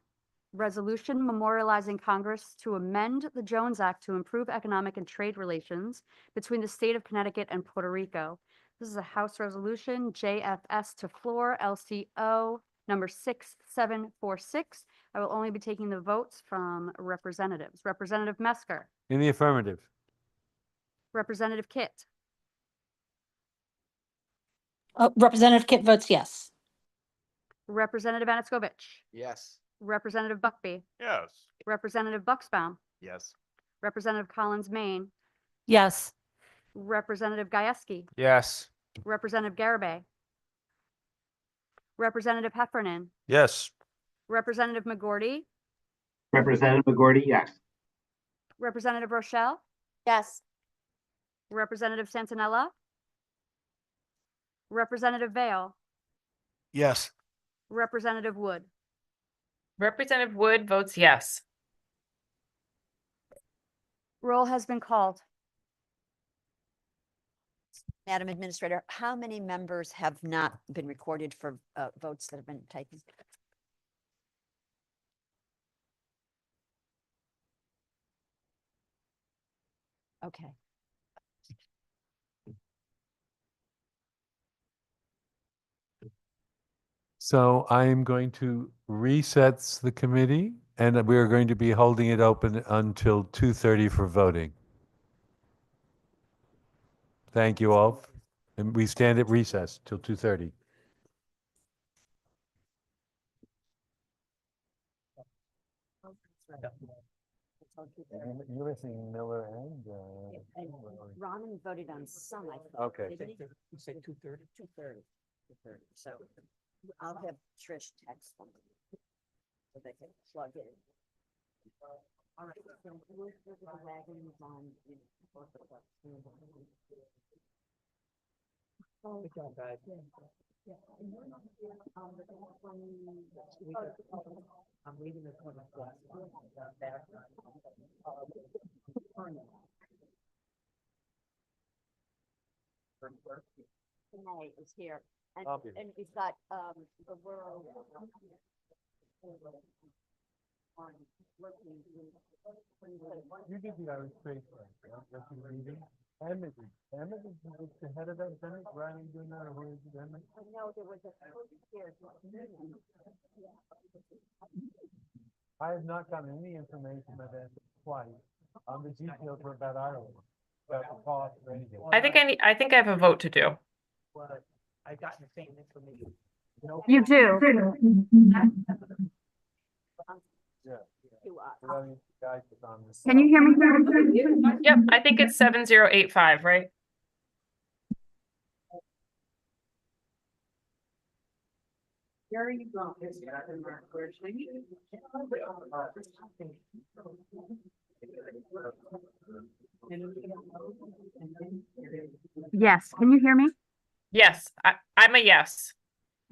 resolution memorializing Congress to amend the Jones Act to improve economic and trade relations between the state of Connecticut and Puerto Rico. This is a House Resolution, JFS to floor, LCO number 6746. I will only be taking the votes from representatives. Representative Mesker, In the affirmative. Representative Kit, Representative Kit votes yes. Representative Anaskovich, Yes. Representative Buckby, Yes. Representative Bucksbaum, Yes. Representative Collins Maine, Yes. Representative Gieske, Yes. Representative Garabay, Representative Heffernan, Yes. Representative McGorty, Representative McGordy, yes. Representative Rochelle, Yes. Representative Santinella, Representative Vale, Yes. Representative Wood. Representative Wood votes yes. Roll has been called. Madam Administrator, how many members have not been recorded for votes that have been taken? Okay. So I'm going to reset the committee and we are going to be holding it open until 2:30 for voting. Thank you all. And we stand at recess till 2:30. You're missing Miller and. And Ron voted on some, I thought. Okay. didn't he? You say 2:30? 2:30. 2:30. So I'll have Trish text them so they can plug in. All right. So where's the wagons on? Good job, guys. I'm leaving this one. Renee is here, and, I'll be there. and we've got, the world. You did the Irish Space Race, right? That's your meeting. Emmett is the head of that, Emmett, Ryan doing that, or who is it, Emmett? No, there was a first here. I have not gotten any information about that twice on the details about Ireland, about the cost or anything. I think I have a vote to do. But I got the same information. You do. Yeah. To, Without any guidance on this. Can you hear me? Yep, I think it's 7085, right? Yes. Can you hear me? Yes, I'm a yes.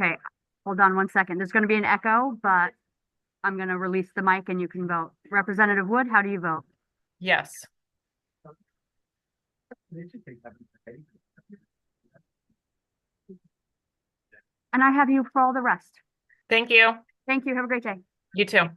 Okay, hold on 1 second. There's going to be an echo, but I'm going to release the mic and you can vote. Representative Wood, how do you vote? Yes. And I have you for all the rest. Thank you. Thank you. Have a great day. You too.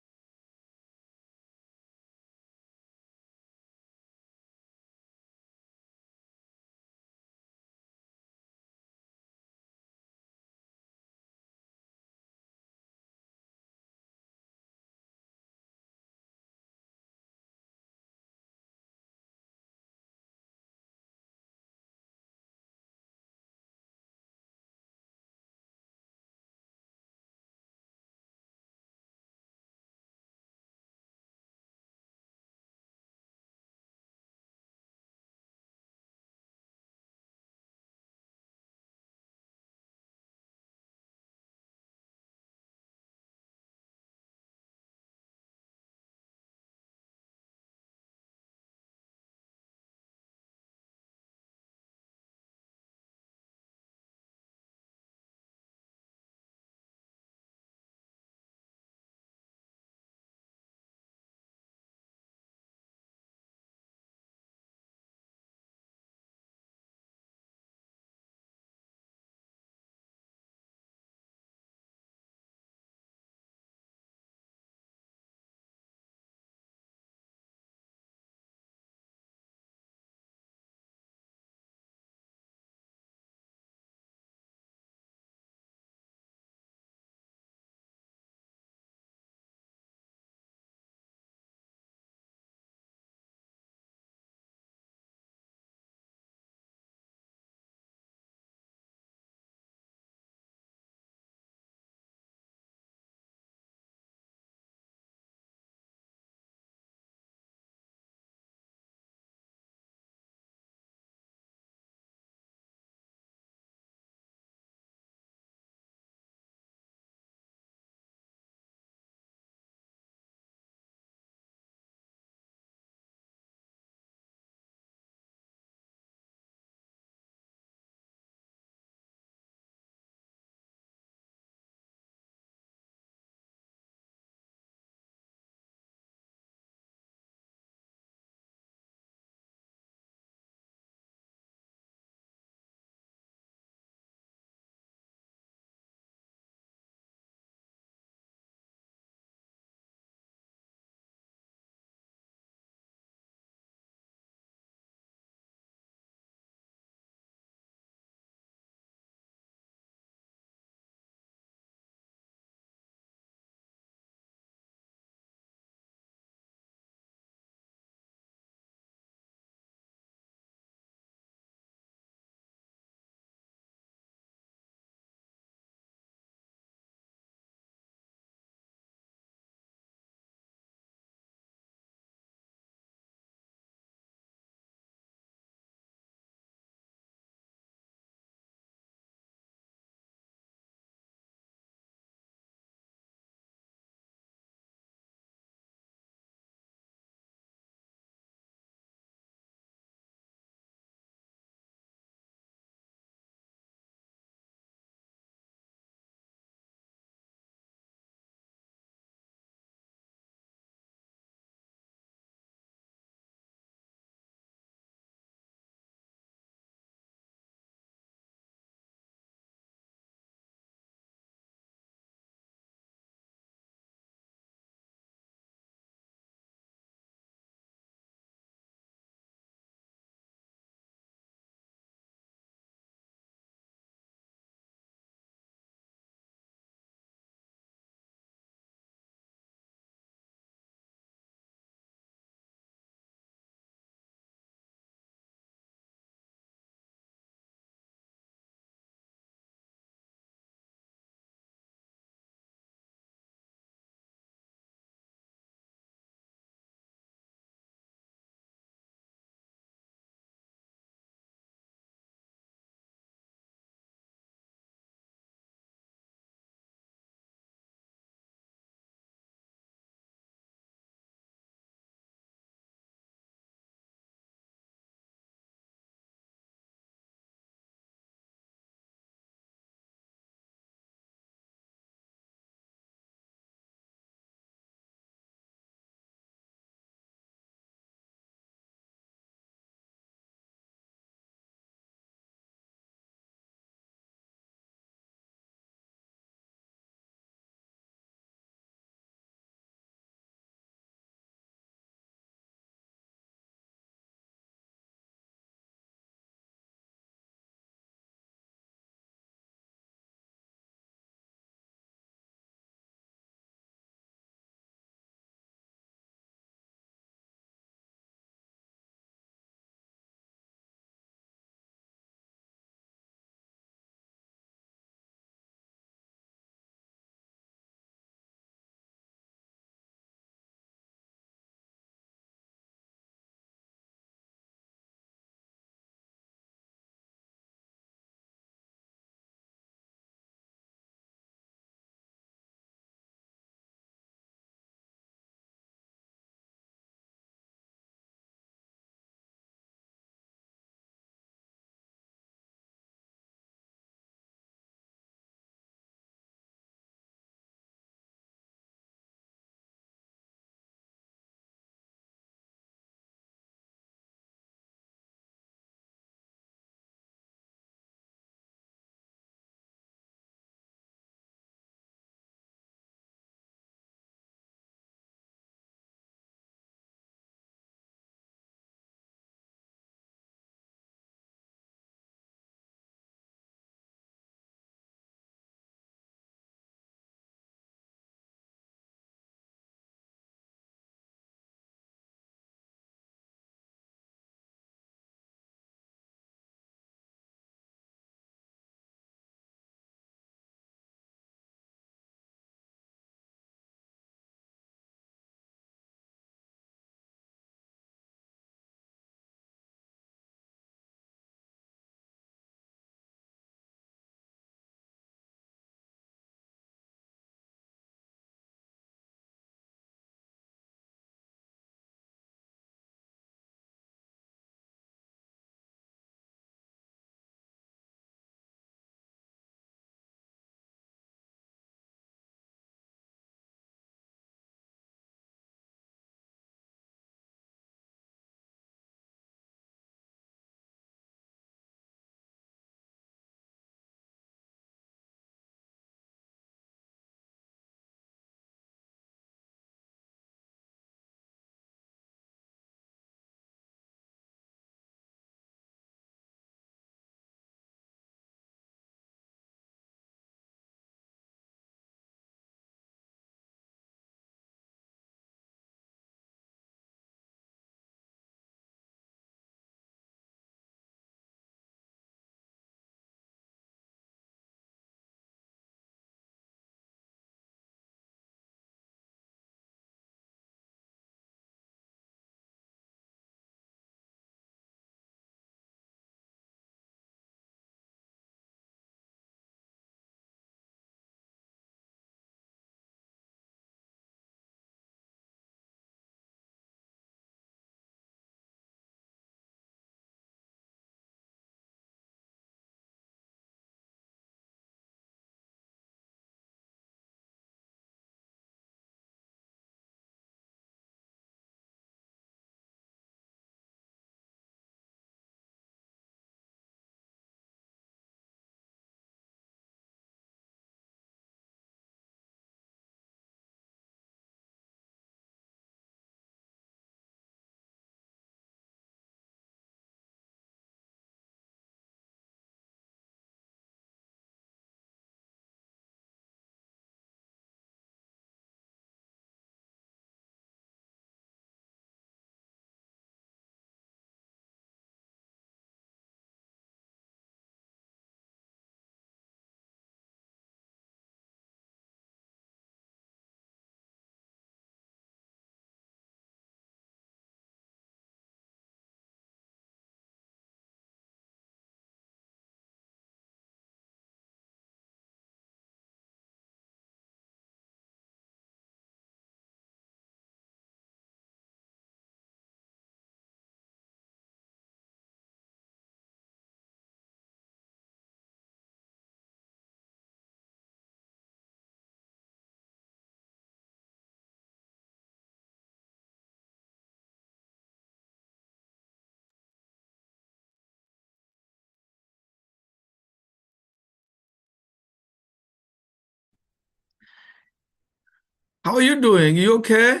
How are you doing? You okay?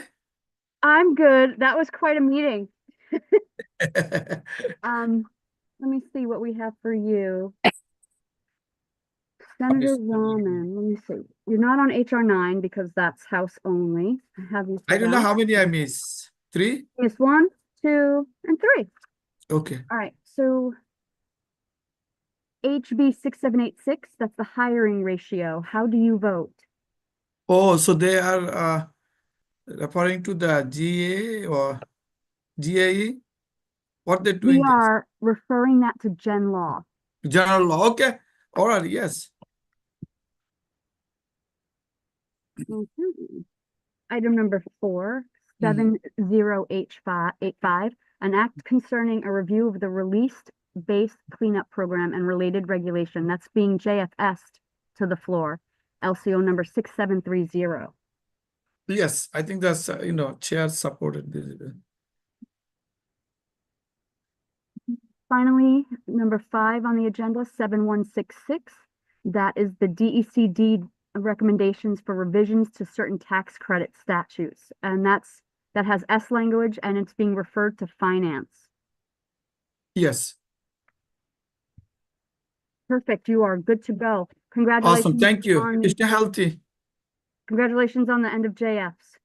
I'm good. That was quite a meeting. Let me see what we have for you. Senator Rahman, let me see. You're not on HR 9 because that's House only. I have you. I for don't know that. how many I missed. 3? Miss 1, 2, and 3. Okay. All right, so HB 6786, that's the hiring ratio. How do you vote? Oh, so they are referring to the GA or GAE? What they're We doing this? are referring that to Gen Law. General law. Okay. All right. Yes. Mhm. Item number 4, Mhm. 70H585, an act concerning a review of the released base cleanup program and related regulation. That's being JFS'd to the floor. LCO number 6730. Yes. I think that's, chair supported this. Finally, number 5 on the agenda, 7166. That is the DECD recommendations for revisions to certain tax credit statutes. And that has S language and it's being referred to finance. Yes. Perfect. You are good to go. Congratulations. Awesome. Thank you. on the- Stay healthy. Congratulations on the end of JFs.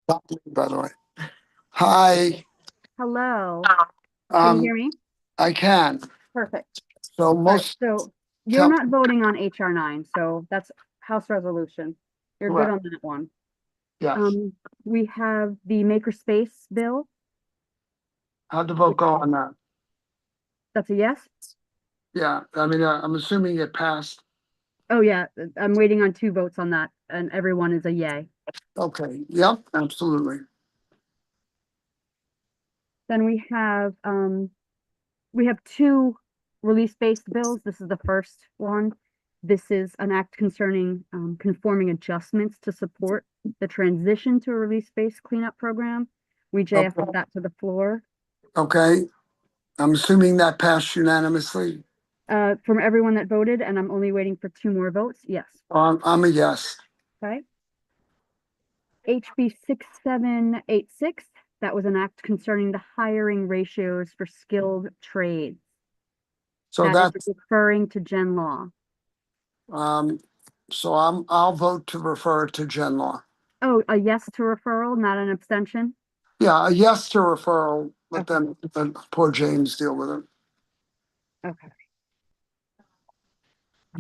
By the way. Hi, Hello. Can you hear me? I can. Perfect. So All right, most, so you're Tell- not voting on HR 9, so that's House Resolution. You're good Correct. on that one. yes, We have the Makerspace bill. how'd the vote go on that? That's a yes? Yeah, I mean, I'm assuming it passed. Oh, yeah, I'm waiting on 2 votes on that, and everyone is a yay. Okay, yep, absolutely. Then we have 2 release-based bills. This is the first one. This is an act concerning conforming adjustments to support the transition to a release-based cleanup program. We JF Okay. that to the floor. Okay, I'm assuming that passed unanimously. From everyone that voted, and I'm only waiting for 2 more votes. Yes. I'm a yes. Okay. HB 6786, that was an act concerning the hiring ratios for skilled trades. So That that's, is referring to Gen Law. so I'll vote to refer it to Gen Law. Oh, a yes to referral, not an abstention? Yeah, a yes to referral, but Okay. then poor James deal with it. Okay.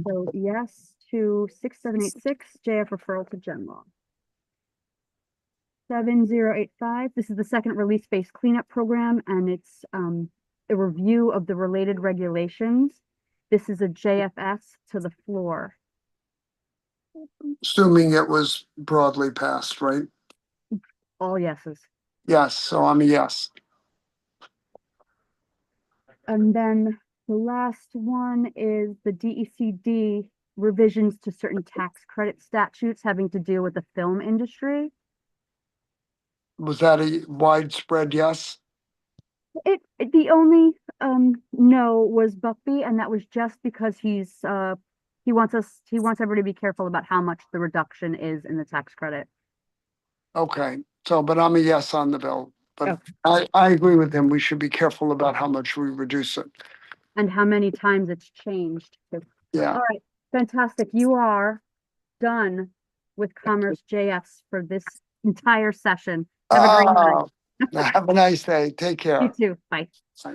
So yes to 6786, JF referral to Gen Law. 7085, this is the second release-based cleanup program, and it's a review of the related regulations. This is a JFS to the floor. Assuming it was broadly passed, right? All yeses. Yes, so I'm a yes. And then the last one is the DECD revisions to certain tax credit statutes having to do with the film industry. Was that a widespread yes? The only no was Buckby, and that was just because he wants everybody to be careful about how much the reduction is in the tax credit. Okay, so, but I'm a yes on the bill, but Okay. I agree with him. We should be careful about how much we reduce it. And how many times it's changed. Yeah. All right, fantastic. You are done with Commerce JS for this entire session. Have a great night. Have a nice day. Take care. You too. Bye. Bye.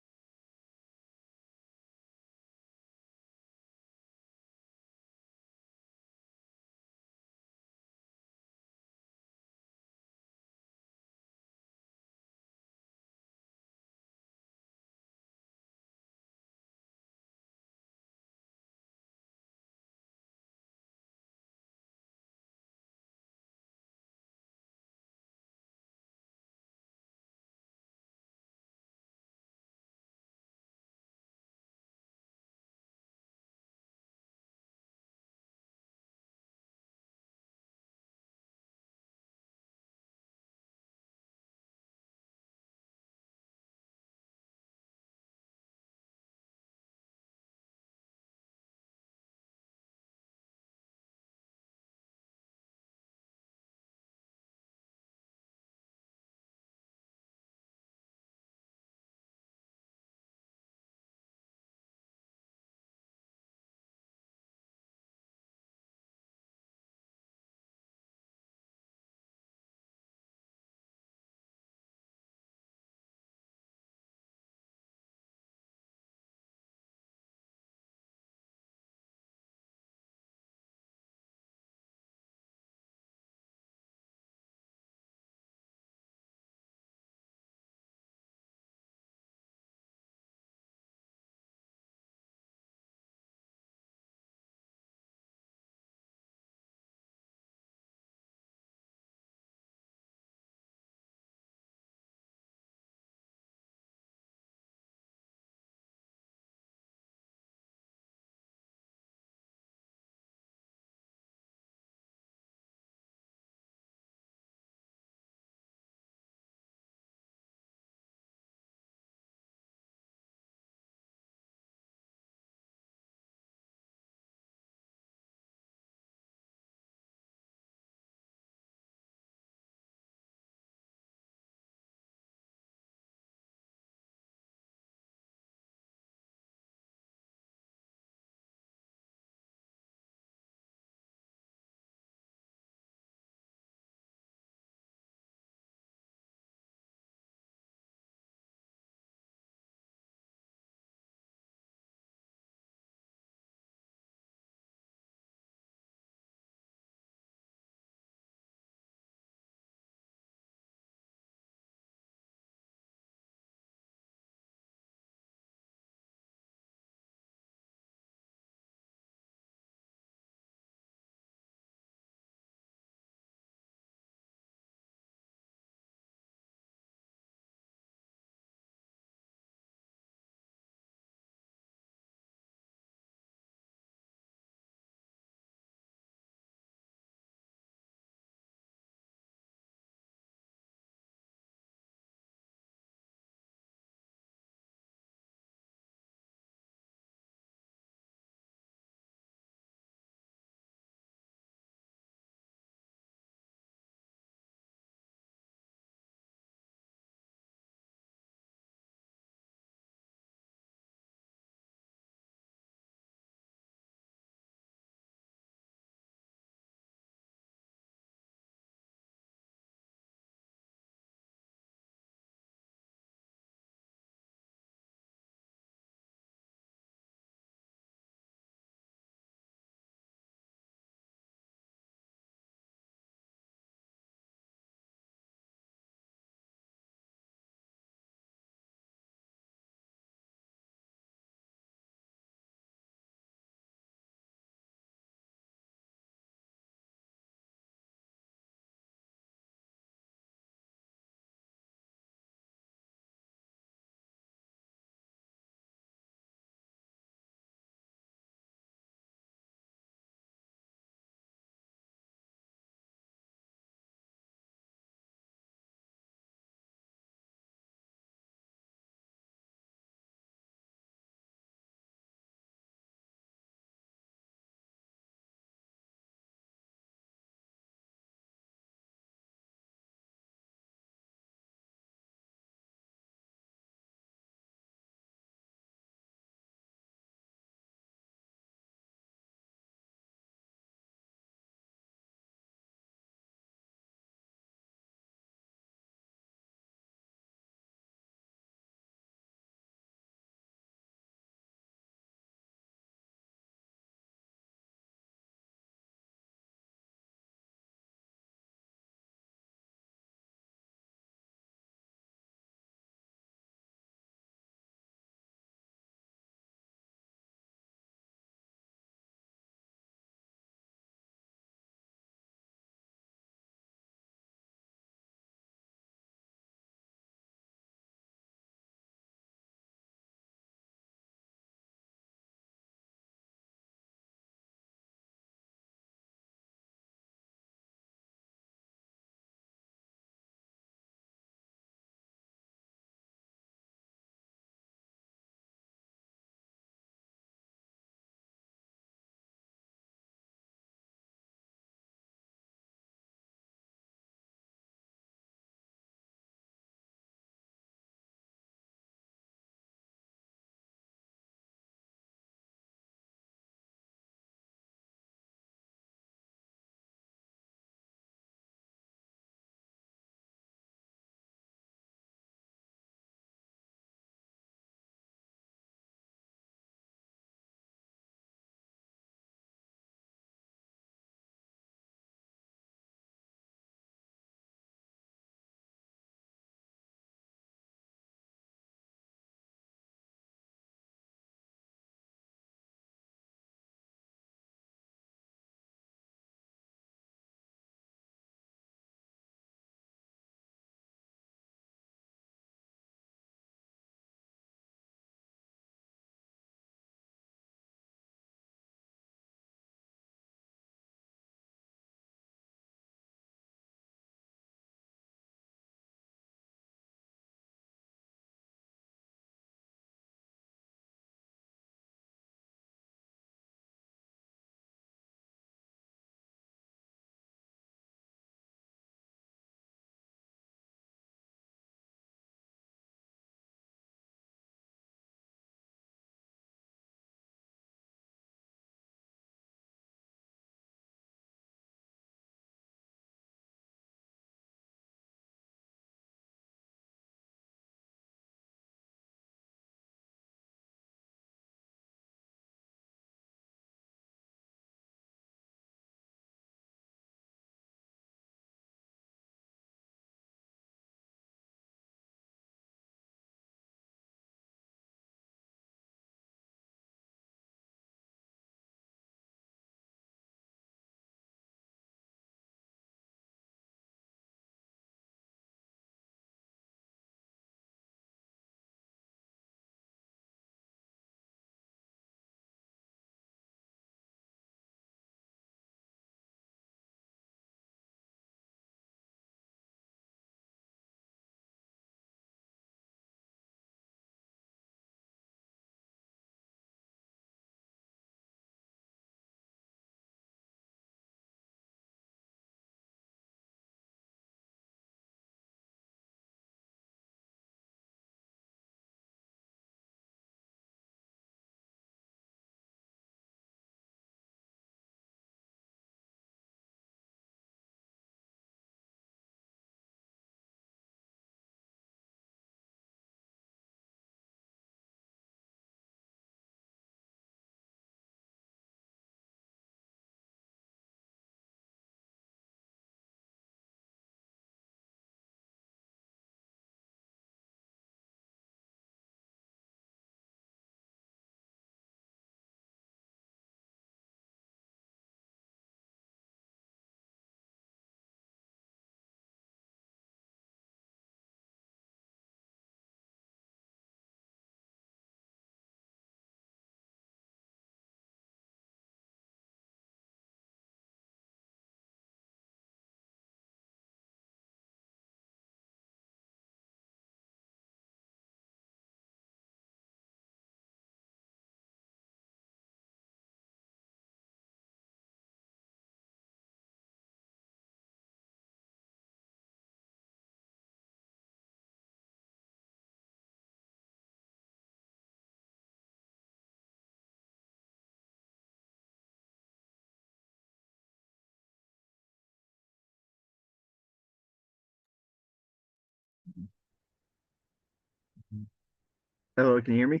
Hello, can you hear me?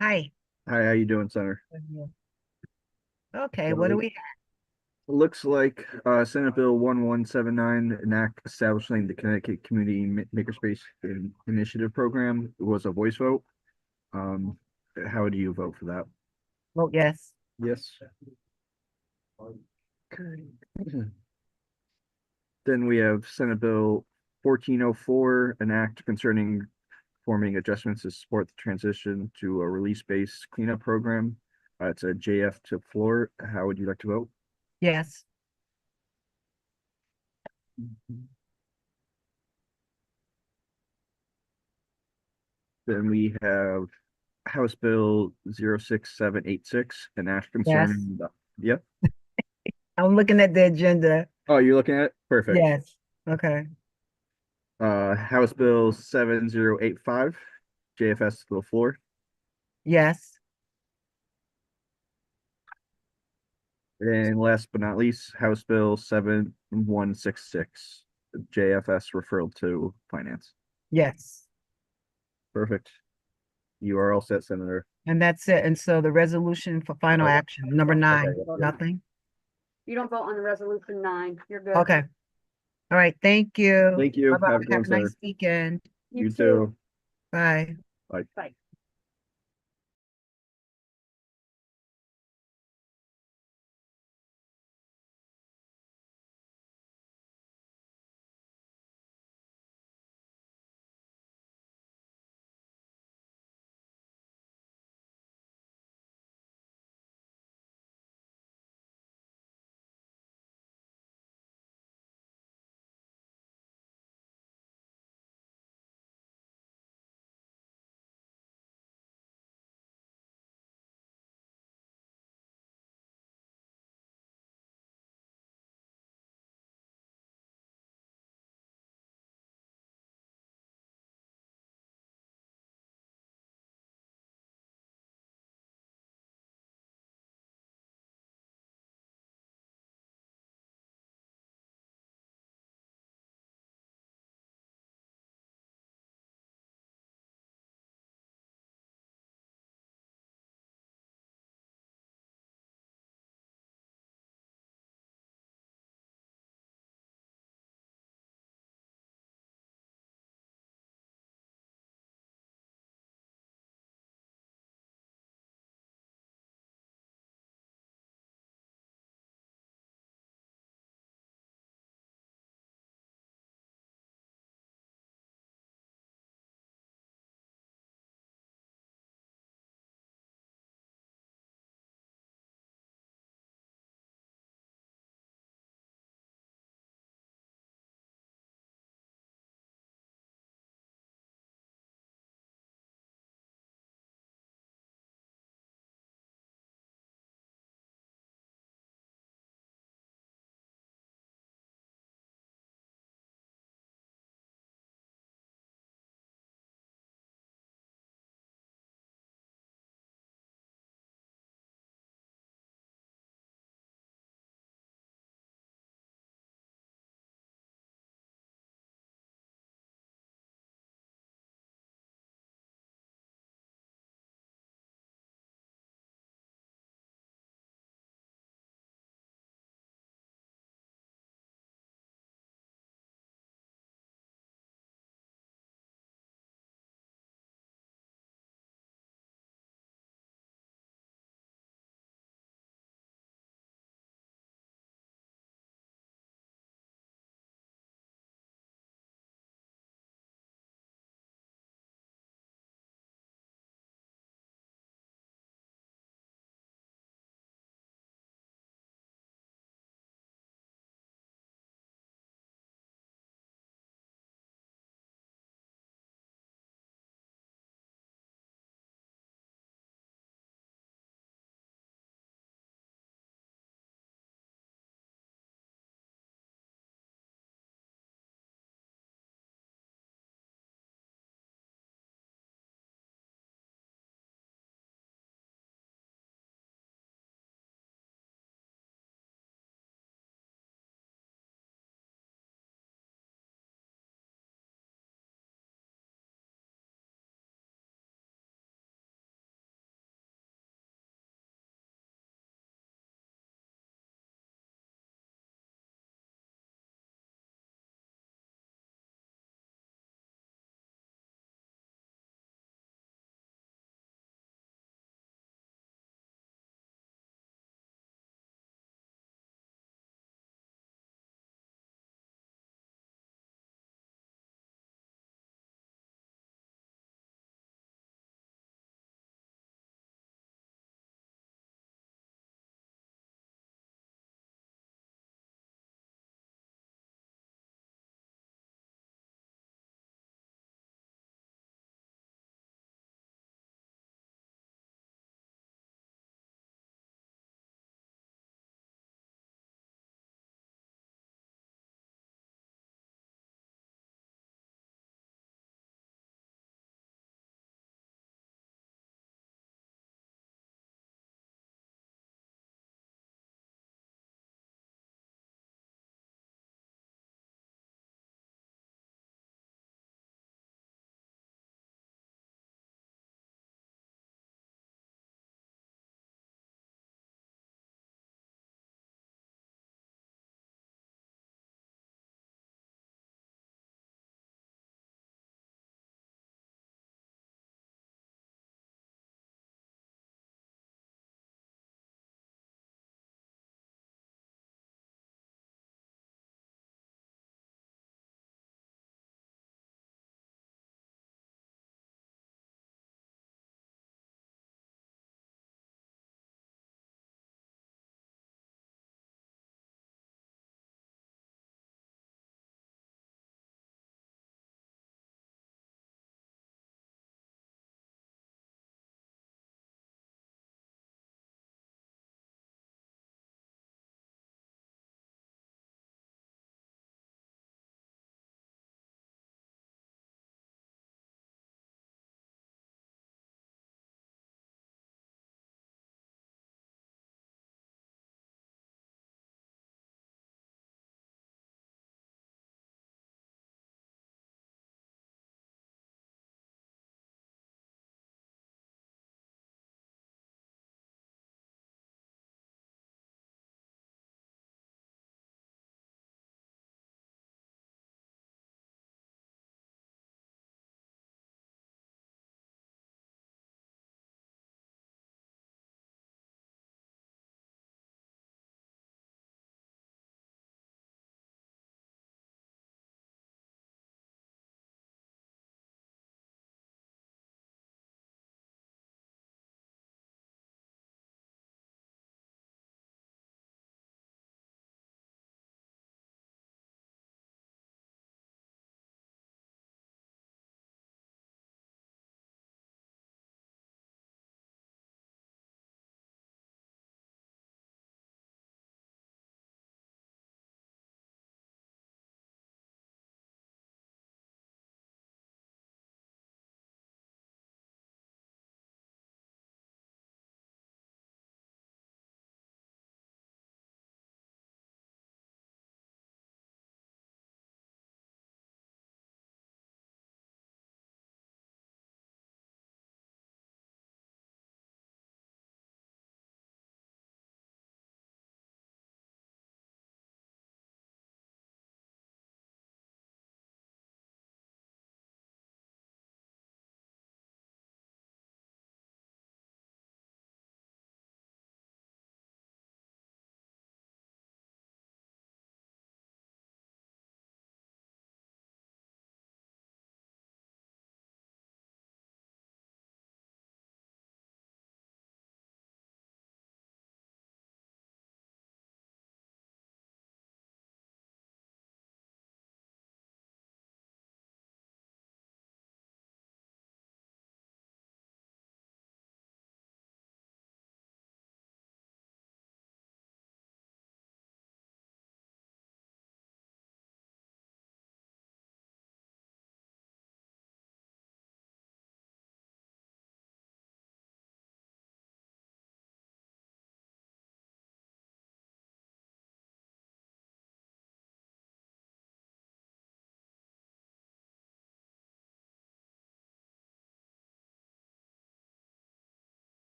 Hi. Hi, how you doing, Senator? Okay, what do we? Looks like Senate Bill 1179, enact establishing the Connecticut Community Makerspace Initiative Program, was a voice vote. How do you vote for that? Vote yes. Yes. Okay. Then we have Senate Bill 1404, an act concerning forming adjustments to support the transition to a release-based cleanup program. It's a JF to floor. How would you like to vote? Yes. Then we have House Bill 06786, an act concerning, yep. I'm looking at the agenda. Oh, you're looking at it? Perfect. Yes. Okay. House Bill 7085, JFS to the floor. Yes. And last but not least, House Bill 7166, JFS referral to finance. Yes. Perfect. You are all set, Senator. And that's it. And so the resolution for final action, number 9, yeah. nothing? You don't vote on the resolution 9. You're good. Okay. All right. Thank you. Thank you. Bye-bye. Have a good one, Have a nice Senator. weekend. You too. Bye. Bye. Bye.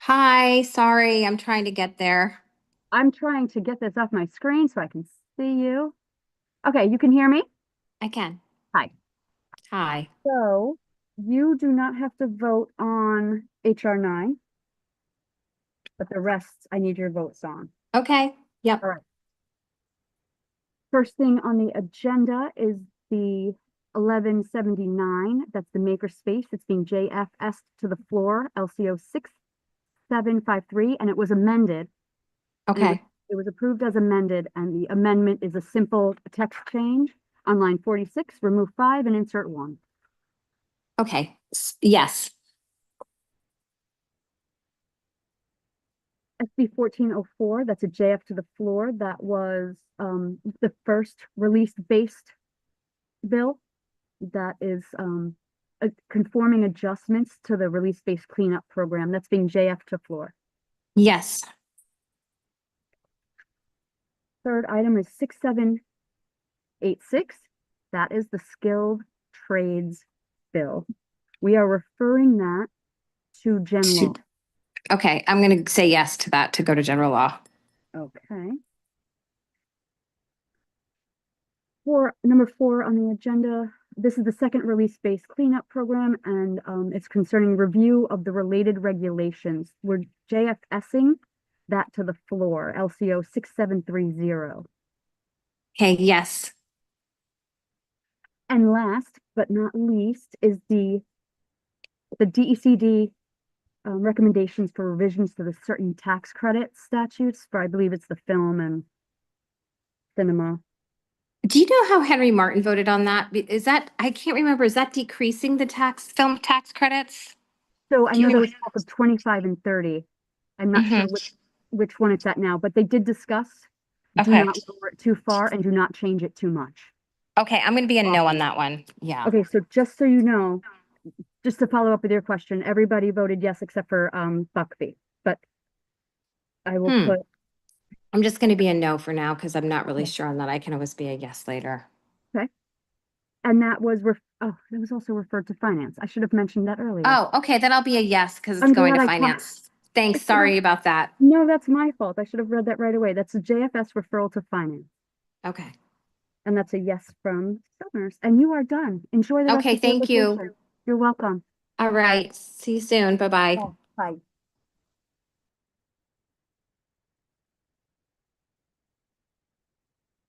Hi, sorry, I'm trying to get there. I'm trying to get this off my screen so I can see you. Okay, you can hear me? I can. Hi. Hi. So you do not have to vote on HR 9, but the rest I need your votes on. Okay. Yep. All right. First thing on the agenda is the 1179. That's the makerspace. It's being JFS to the floor, LCO 6753, and it was amended. And Okay. It was approved as amended, and the amendment is a simple text change on line 46, remove 5 and insert 1. Okay. Yes. SB 1404, that's a JF to the floor. That was the first release-based bill that is conforming adjustments to the release-based cleanup program. That's being JF to floor. Yes. Third item is 6786. That is the skilled trades bill. We are referring that to general. Okay, I'm going to say yes to that to go to general law. Okay. For number 4 on the agenda, this is the second release-based cleanup program, and it's concerning review of the related regulations. We're JFSing that to the floor, LCO 6730. Okay, yes. And last but not least is the DECD recommendations for revisions to the certain tax credit statutes for, I believe it's the film and cinema. Do you know how Henry Martin voted on that? Is that, I can't remember, is that decreasing the film tax credits? So I Do you know there know- was talk of 25 and 30. I'm not sure which one it's at now, but they did discuss. Do Okay. not lower it too far and do not change it too much. Okay, I'm going to be a no on that one. Yeah. Okay, so just so you know, just to follow up with your question, everybody voted yes except for Buckby, but I will put, I'm just going to be a no for now because I'm not really sure on that. I can always be a yes later. okay. And that was, it was also referred to finance. I should have mentioned that earlier. Oh, okay, then I'll be a yes because it's I'm going to glad I caught- finance. Thanks, sorry about that. No, that's my fault. I should have read that right away. That's a JFS referral to finance. Okay. And that's a yes from Southerners. And you are done. Enjoy the rest Okay, of your thank you. vacation. You're welcome. All right, see you soon. Bye-bye. Bye.